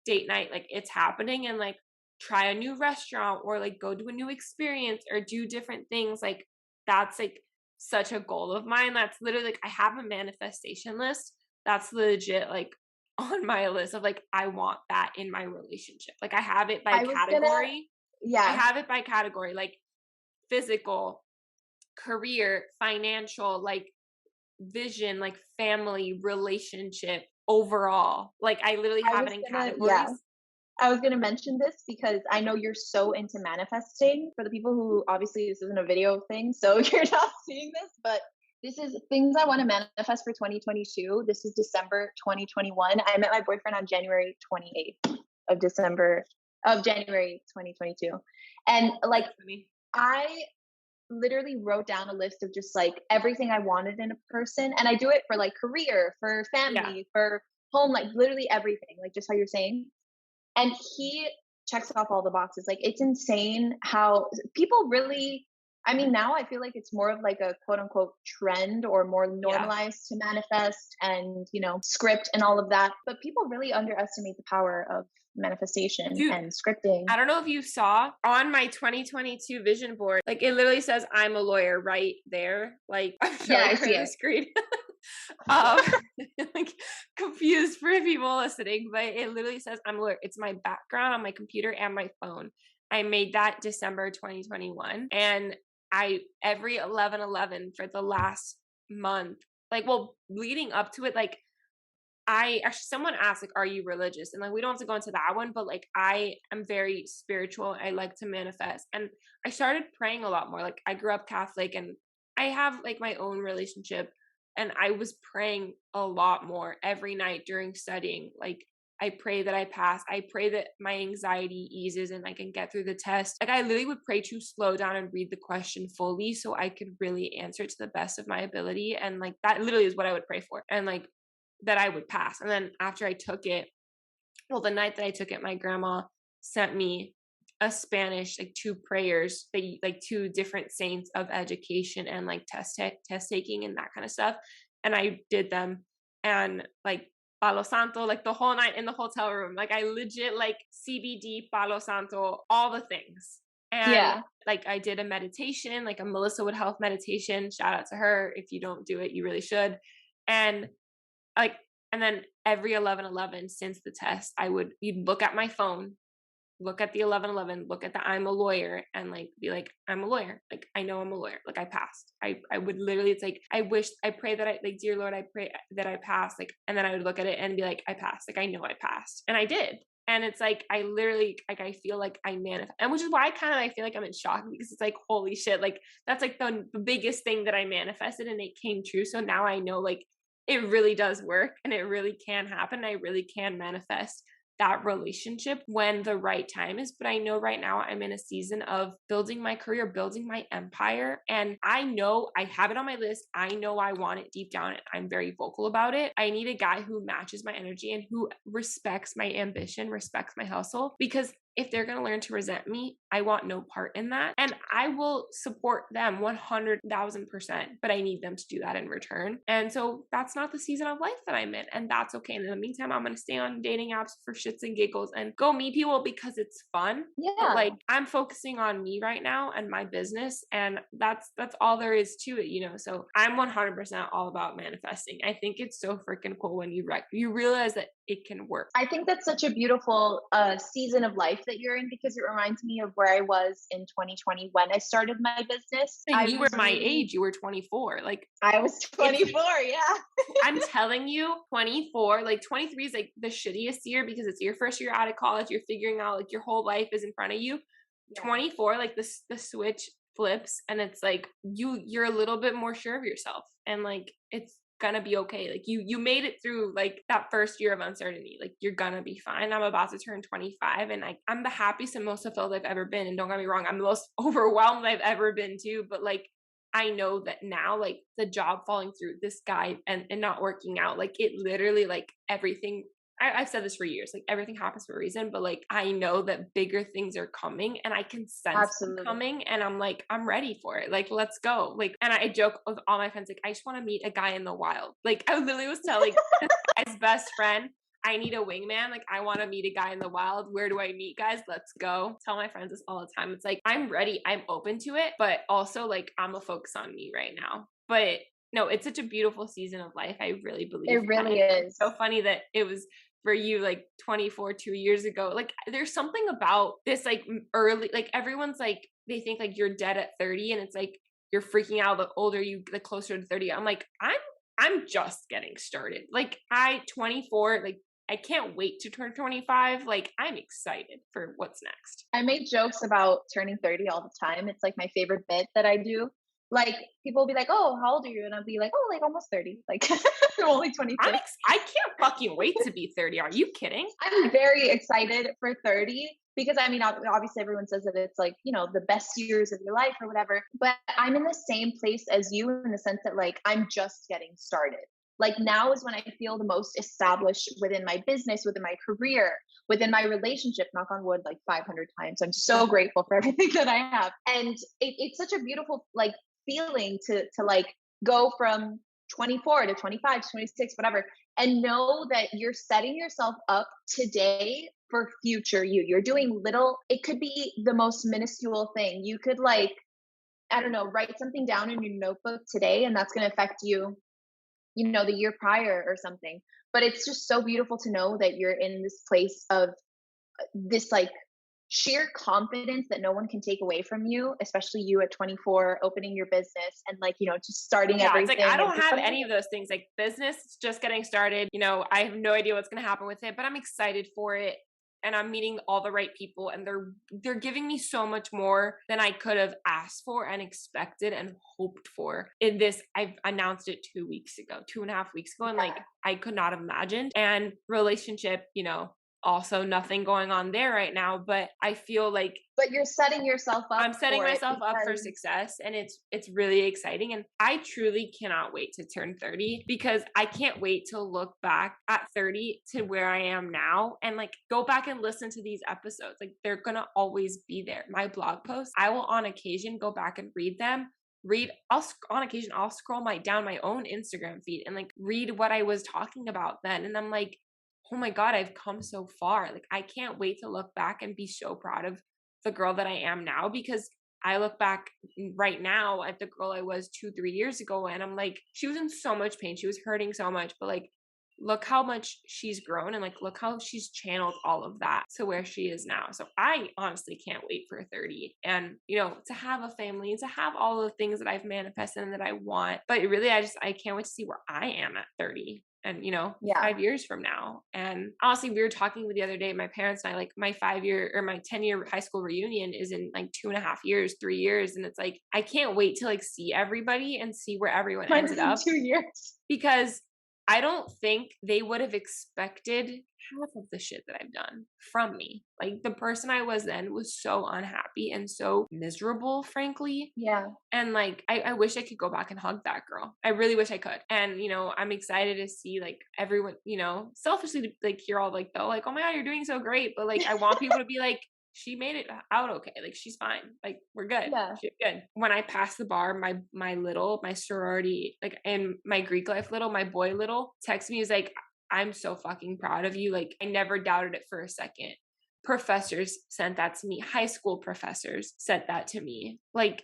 date night, like, it's happening, and like, try a new restaurant or like go to a new experience or do different things. Like that's like such a goal of mine. That's literally like I have a manifestation list. That's legit like on my list of like I want that in my relationship. Like I have it by I was gonna, category. I yeah. have it by category, like physical, career, financial, like vision, like family, relationship, overall. Like I literally I have was it in gonna, yeah. categories. I was going to mention this because I know you're so into manifesting. For the people who obviously this isn't a video thing, so you're not seeing this, but this is things I want to manifest for 2022. This is December 2021. I met my boyfriend on January 28th of January 2022. And like I literally wrote down a list of just like everything I wanted in a person, and I do it for like career, for Yeah. family, for home, like literally everything, like just how you're saying. And he checks off all the boxes. Like it's insane how people really, I mean, now I feel like it's more of like a quote unquote trend or more Yeah. normalized to manifest and, you know, script and all of that. But people really underestimate the power of manifestation Dude, and scripting. I don't know if you saw on my 2022 vision board, like it literally says I'm a lawyer right there. Like I'm Yeah, showing I her see the it. screen. um like confused for people listening, but it literally says I'm a lawyer. It's my background on my computer and my phone. I made that December 2021, and I every 11/11 for the last month, like well leading up to it, like I actually someone asked like are you religious, and like we don't have to go into that one, but like I am very spiritual. I like to manifest, and I started praying a lot more. Like I grew up Catholic, and I have like my own relationship, and I was praying a lot more every night during studying. Like I pray that I pass. I pray that my anxiety eases and I can get through the test. Like I literally would pray to slow down and read the question fully so I could really answer it to the best of my ability. And like that literally is what I would pray for. And like that I would pass. And then after I took it, well, the night that I took it, my grandma sent me a Spanish, like two prayers, like two different saints of education and like test taking and that kind of stuff. And I did them, and like Palo Santo, like the whole night in the hotel room, like I legit like CBD, Palo Santo, all the things. And Yeah. like I did a meditation, like a Melissa Wood Health meditation. Shout out to her. If you don't do it, you really should. And like, and then every 11/11 since the test, you'd look at my phone, look at the 11/11, look at the I'm a lawyer, and like be like I'm a lawyer, like I know I'm a lawyer, like I passed. I would literally, it's like I pray that I like, dear Lord, I pray that I pass, like, and then I would look at it and be like I passed, like I know I passed, and I did. And it's like I literally like I feel like I manifest, and which is why I feel like I'm in shock, because it's like holy shit, like that's like the biggest thing that I manifested and it came true. So now I know like it really does work and it really can happen. I really can manifest that relationship when the right time is. But I know right now I'm in a season of building my career, building my empire. And I know I have it on my list. I know I want it deep down and I'm very vocal about it. I need a guy who matches my energy and who respects my ambition, respects my hustle, because if they're going to learn to resent me, I want no part in that. And I will support them 100,000%, but I need them to do that in return. And so that's not the season of life that I'm in. And that's okay. And in the meantime, I'm going to stay on dating apps for shits and giggles and go meet people because it's fun. Yeah. But like I'm focusing on me right now and my business. And that's all there is to it, you know? So I'm 100% all about manifesting. I think it's so freaking cool when you realize that it can work. I think that's such a beautiful season of life that you're in, because it reminds me of where I was in 2020 when I started my business. And you were my age. You were 24. Like I was 24. Yeah. I'm telling you, 24, like 23 is like the shittiest year because it's your first year out of college. You're figuring out like your whole life is in front of you. Yeah. 24, like the switch flips and it's like you're a little bit more sure of yourself and like it's gonna be okay. Like you made it through like that first year of uncertainty. Like you're gonna be fine. I'm about to turn 25 and I'm the happiest and most fulfilled I've ever been. And don't get me wrong, I'm the most overwhelmed I've ever been too. But like I know that now, like the job falling through, this guy and not working out, like it literally like everything. I've said this for years, like everything happens for a reason, but like I know that bigger things are coming and I can sense them coming and I'm like, I'm ready for it. Like, let's go. Like, and I joke with all my friends, like, I just want to meet a guy in the wild. Like I literally was telling this guy's best friend, I need a wingman. Like, I want to meet a guy in the wild. Where do I meet guys? Let's go. Tell my friends this all the time. It's like, I'm ready. I'm open to it, but also like, I'm a focus on me right now. But no, it's such a beautiful season of life. I really believe it really that. is. It's so funny that it was for you like 24, 2 years ago. Like, there's something about this like early, like everyone's like, they think like you're dead at 30, and it's like, you're freaking out the older you, the closer to 30. I'm like, I'm just getting started. Like, 24, like, I can't wait to turn 25. Like, I'm excited for what's next. I make jokes about turning 30 all the time. It's like my favorite bit that I do. Like, people will be like, oh, how old are you? And I'll be like, oh, like almost 30. Like, I'm only 26. I can't fucking wait to be 30. Are you kidding? I'm very excited for 30 because I mean, obviously everyone says that it's like, you know, the best years of your life or whatever, but I'm in the same place as you in the sense that like, I'm just getting started. Like, now is when I feel the most established within my business, within my career, within my relationship, knock on wood, like 500 times. I'm so grateful for everything that I have. And it's such a beautiful like feeling to like go from 24 to 25 to 26, whatever, and know that you're setting yourself up today for future you. You're doing little, it could be the most minuscule thing. You could like, I don't know, write something down in your notebook today, and that's going to affect you, you know, the year prior or something. But it's just so beautiful to know that you're in this place of this like sheer confidence that no one can take away from you, especially you at 24, opening your business and like, you know, just starting everything. It's like, I don't have any of those things. Like, business is just getting started. You know, I have no idea what's going to happen with it, but I'm excited for it. And I'm meeting all the right people, and they're giving me so much more than I could have asked for and expected and hoped for. In this, I've announced it 2.5 weeks ago, and like, I could not have imagined. And relationship, you know, also nothing going on there right now, but I feel like, but you're setting yourself up. I'm setting myself up for success, and it's really exciting. And I truly cannot wait to turn 30, because I can't wait to look back at 30 to where I am now and like go back and listen to these episodes. Like, they're gonna always be there. My blog posts, I will on occasion go back and read them. I'll scroll down my own Instagram feed and like read what I was talking about then, and I'm like, oh my God, I've come so far. Like, I can't wait to look back and be so proud of the girl that I am now, because I look back right now at the girl I was 2-3 years ago, and I'm like, she was in so much pain. She was hurting so much, but like, look how much she's grown, and like, look how she's channeled all of that to where she is now. So I honestly can't wait for 30, and, you know, to have a family and to have all the things that I've manifested and that I want. But really, I can't wait to see where I am at 30. And, you know, 5 years from now. And honestly, we were talking the other day, my parents and I, like, my 10-year high school reunion is in like 2.5 years, 3 years. And it's like, I can't wait to like see everybody and see where everyone ended up. 2 years. Because I don't think they would have expected half of the shit that I've done from me. Like, the person I was then was so unhappy and so miserable, frankly. Yeah. And like, I wish I could go back and hug that girl. I really wish I could. And, you know, I'm excited to see like everyone, you know, selfishly to like hear all like, though, like, oh my God, you're doing so great. But like, I want people to be like, she made it out okay. Like, she's fine. Like, we're good. Yeah. She's good. When I passed the bar, my sorority, like, and my Greek life my boy texted me, he was like, I'm so fucking proud of you. Like, I never doubted it for a second. Professors sent that to me. High school professors sent that to me. Like,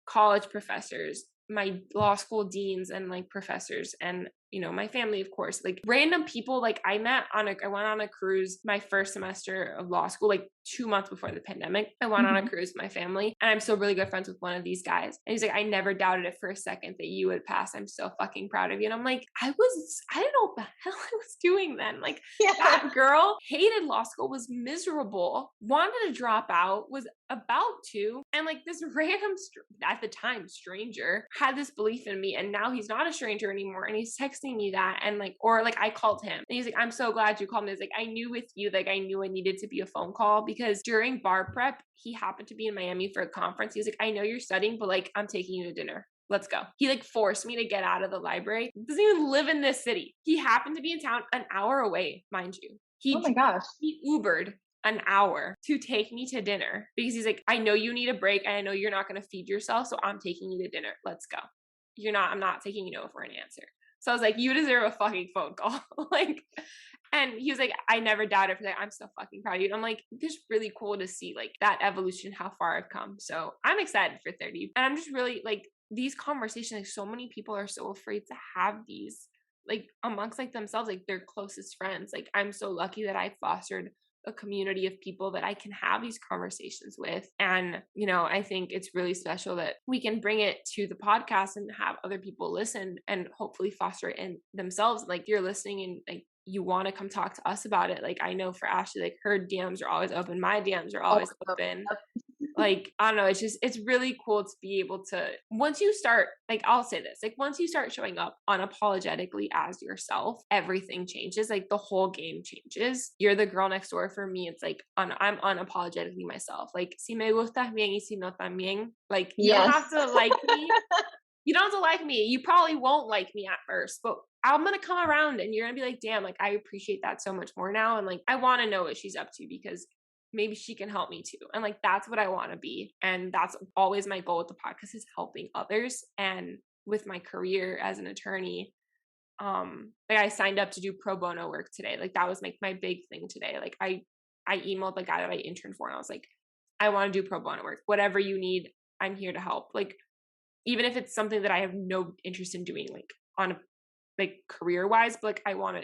college professors, my law school deans and like professors, and, you know, my family, of course, like random people. Like, I went on a cruise my first semester of law school, like 2 months before the pandemic. I went on a cruise with my family, and I'm still really good friends with one of these guys. And he's like, I never doubted it for a second that you would pass. I'm so fucking proud of you. And I'm like, I don't know what the hell I was doing then. Like, that girl hated law school, was miserable, wanted to drop out, was about to, and like this random, at the time, stranger had this belief in me, and now he's not a stranger anymore, and he's texting me that, and like, or like, I called him, and he's like, I'm so glad you called me. He's like, I knew with you, like, I knew I needed to be a phone call, because during bar prep, he happened to be in Miami for a conference. He was like, I know you're studying, but like, I'm taking you to dinner. Let's go. He like forced me to get out of the library. He doesn't even live in this city. He happened to be in town an hour away, mind you. Oh my gosh. He Ubered an hour to take me to dinner, because he's like, I know you need a break, and I know you're not going to feed yourself, so I'm taking you to dinner. Let's go. I'm not taking you no for an answer. So I was like, you deserve a fucking phone call. Like, And he was like, I never doubted. Like, I'm so fucking proud of you. I'm like, just really cool to see like that evolution, how far I've come. So I'm excited for 30. And I'm just really like these conversations, like so many people are so afraid to have these like amongst like themselves, like their closest friends. Like I'm so lucky that I fostered a community of people that I can have these conversations with. And, you know, I think it's really special that we can bring it to the podcast and have other people listen and hopefully foster it in themselves. Like you're listening and like you want to come talk to us about it. Like I know for Ashley, like her DMs are always open. My DMs are always open. Like, I don't know, it's really cool to be able to, once you start, like, I'll say this, like, once you start showing up unapologetically as yourself, everything changes. Like, the whole game changes. You're the girl next door for me. It's like, I'm unapologetically myself. Like, si me gustas bien y si no también. Like, you don't have to like me. You don't have to like me. You probably won't like me at first, but I'm going to come around and you're going to be like, damn, like, I appreciate that so much more now. And like, I want to know what she's up to because maybe she can help me too. And like, that's what I want to be. And that's always my goal with the podcast is helping others. And with my career as an attorney, like I signed up to do pro bono work today. Like that was like my big thing today. Like I emailed the guy that I interned for and I was like, I want to do pro bono work, whatever you need. I'm here to help. Like, even if it's something that I have no interest in doing, like on a like career wise, but like I want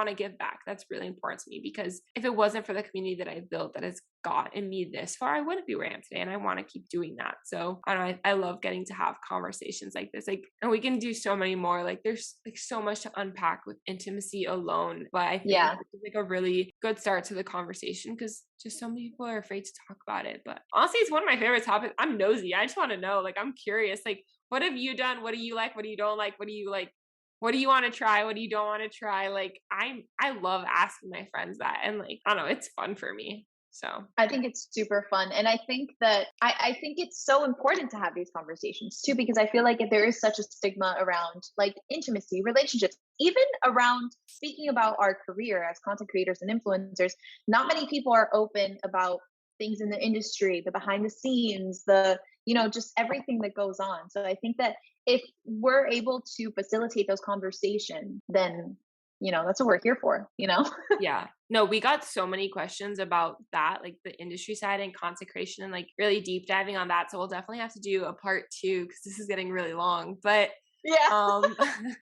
to give back. That's really important to me because if it wasn't for the community that I've built that has gotten me this far, I wouldn't be where I am today. And I want to keep doing that. So I don't know, I love getting to have conversations like this. Like, and we can do so many more. Like there's like so much to unpack with intimacy alone. But I think it's like a really good start to the conversation because just so many people are afraid to talk about it. But honestly, it's one of my favorite topics. I'm nosy. I just want to know, like, I'm curious, like, what have you done? What do you like? What do you don't like? What do you like? What do you want to try? What do you don't want to try? Like I love asking my friends that. And like, I don't know, it's fun for me. So I think it's super fun. And I think that I think it's so important to have these conversations too, because I feel like there is such a stigma around like intimacy, relationships, even around speaking about our career as content creators and influencers. Not many people are open about things in the industry, the behind the scenes, the, you know, just everything that goes on. So I think that if we're able to facilitate those conversations, then, you know, that's what we're here for, you know? Yeah. No, we got so many questions about that, like the industry side and consecration and like really deep diving on that. So we'll definitely have to do a part 2 because this is getting really long. But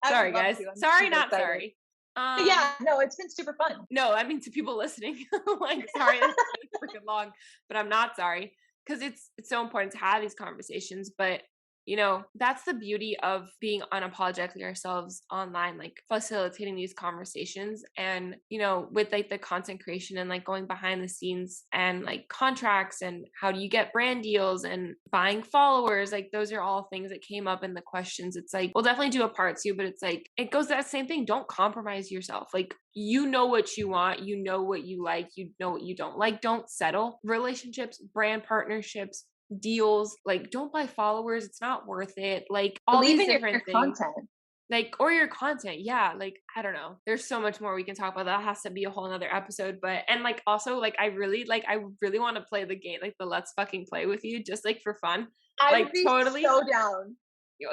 sorry guys. Sorry, not excited. Sorry. Yeah, no, it's been super fun. No, I mean to people listening, like sorry, it's really freaking long, but I'm not sorry because it's so important to have these conversations. But you know, that's the beauty of being unapologetically ourselves online, like facilitating these conversations. And, you know, with like the content creation and like going behind the scenes and like contracts and how do you get brand deals and buying followers, like those are all things that came up in the questions. It's like, we'll definitely do a part 2, but it's like, it goes that same thing. Don't compromise yourself. Like, you know what you want, you know what you like, you know what you don't like. Don't settle. Relationships, brand partnerships, deals, like don't buy followers, it's not worth it. Like all Believe these in different your things content. Like, or your content. Yeah, like I don't know, there's so much more we can talk about. That has to be a whole nother episode. But and like also like I really want to play the game, like the let's fucking play with you, just like for fun. I'd like be totally so down.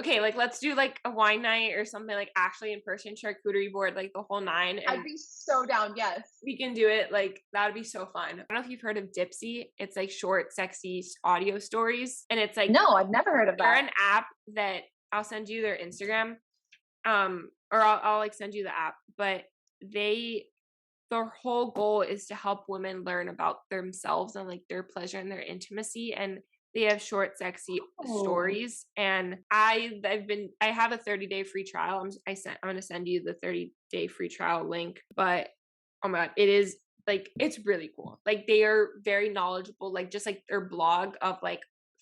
Okay, like let's do like a wine night or something, like Ashley in person, charcuterie board, like the whole 9. And I'd be so down. Yes, we can do it. Like that would be so fun. I don't know if you've heard of Dipsy. It's like short, sexy audio stories, and it's like, no, I've never heard of that. They're an app that I'll send you their Instagram, or I'll like send you the app. But their whole goal is to help women learn about themselves and like their pleasure and their intimacy. And they have short, sexy stories. And I have a 30-day free trial. I'm going to send you the 30-day free trial link. But oh my God, it is like, it's really cool. Like they are very knowledgeable, like just like their blog of like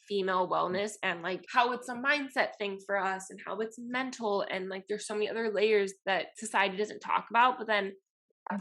female wellness and like how it's a mindset thing for us and how it's mental. And like, there's so many other layers that society doesn't talk about, but then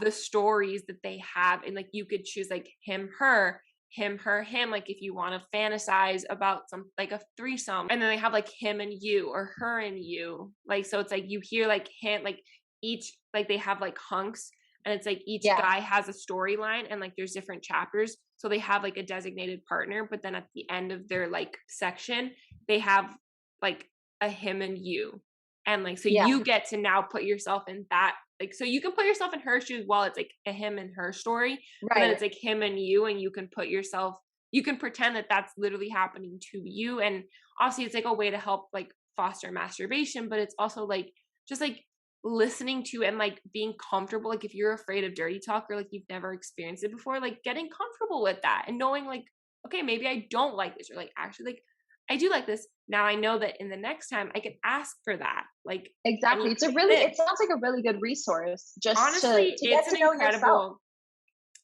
the stories that they have, and like you could choose like him, her, him, her, him, like if you want to fantasize about some like a threesome. And then they have like him and you or her and you, like so it's like you hear like him, like each, like they have like hunks, and it's like each guy has a storyline and like there's different chapters. So they have like a designated partner, but then at the end of their like section they have like a him and you, and like so you get to now put yourself in that Like, so you can put yourself in her shoes while it's like a him and her story, but then Right. it's like him and you can put yourself, you can pretend that that's literally happening to you. And obviously it's like a way to help like foster masturbation, but it's also like just like listening to and like being comfortable. Like if you're afraid of dirty talk or like you've never experienced it before, like getting comfortable with that and knowing like, okay, maybe I don't like this, or like actually like I do like this. Now I know that in the next time I can ask for that. Like, I Exactly. need It's a like really, this. it sounds like a really good resource just Honestly, to get to know yourself.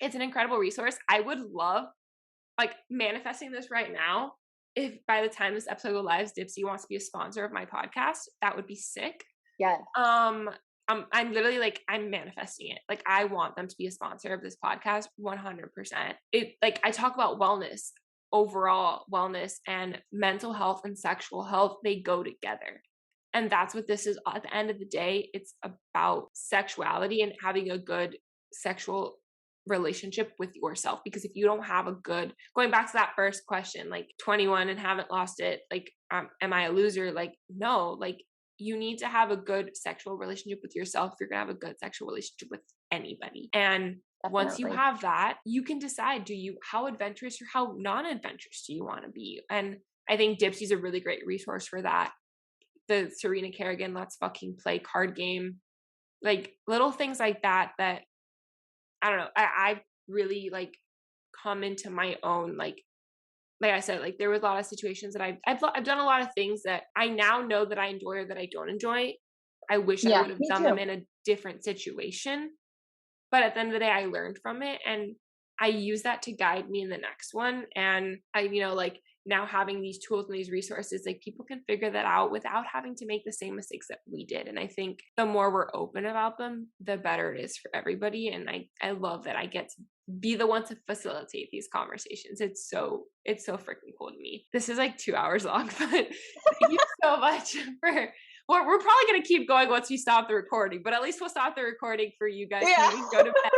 it's an incredible resource. I would love like manifesting this right now. If by the time this episode goes live, Dipsy wants to be a sponsor of my podcast, that would be sick. Yes. I'm literally like, I'm manifesting it. Like I want them to be a sponsor of this podcast 100%. It like, I talk about wellness, overall wellness and mental health and sexual health, they go together. And that's what this is. At the end of the day, it's about sexuality and having a good sexual relationship with yourself. Because if you don't have a good, going back to that first question, like 21 and haven't lost it, like, am I a loser? Like, no, like you need to have a good sexual relationship with yourself. You're going to have a good sexual relationship with anybody. And once you Definitely. have that, you can decide, how adventurous or how non-adventurous do you want to be? And I think Dipsy's a really great resource for that. The Serena Kerrigan Let's Fucking Play card game, like little things like that, that I don't know. I've really like come into my own, like I said, like there was a lot of situations that I've done a lot of things that I now know that I enjoy or that I don't enjoy. I wish I Yeah, would have me done them too. in a different situation. But at the end of the day, I learned from it and I use that to guide me in the next one. And I, like now having these tools and these resources, like people can figure that out without having to make the same mistakes that we did. And I think the more we're open about them, the better it is for everybody. And I love that I get to be the one to facilitate these conversations. It's so freaking cool to me. This is like 2 hours long, but thank you so much for we're probably going to keep going once we stop the recording, but at least we'll stop the recording for you guys so Yeah. you can go to bed.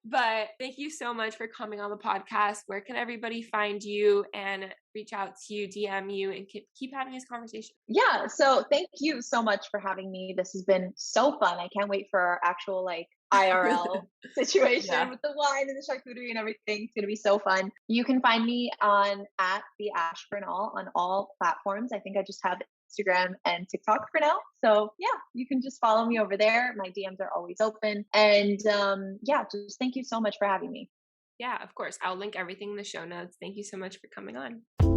But thank you so much for coming on the podcast. Where can everybody find you and reach out to you, DM you, and keep having these conversations? Yeah. So thank you so much for having me. This has been so fun. I can't wait for our actual like IRL situation with the wine and the charcuterie and everything. It's going to be so fun. You can find me on at the Ash Bernal on all platforms. I think I just have Instagram and TikTok for now. So yeah, you can just follow me over there. My DMs are always open. And yeah, just thank you so much for having me. Yeah, of course. I'll link everything in the show notes. Thank you so much for coming on.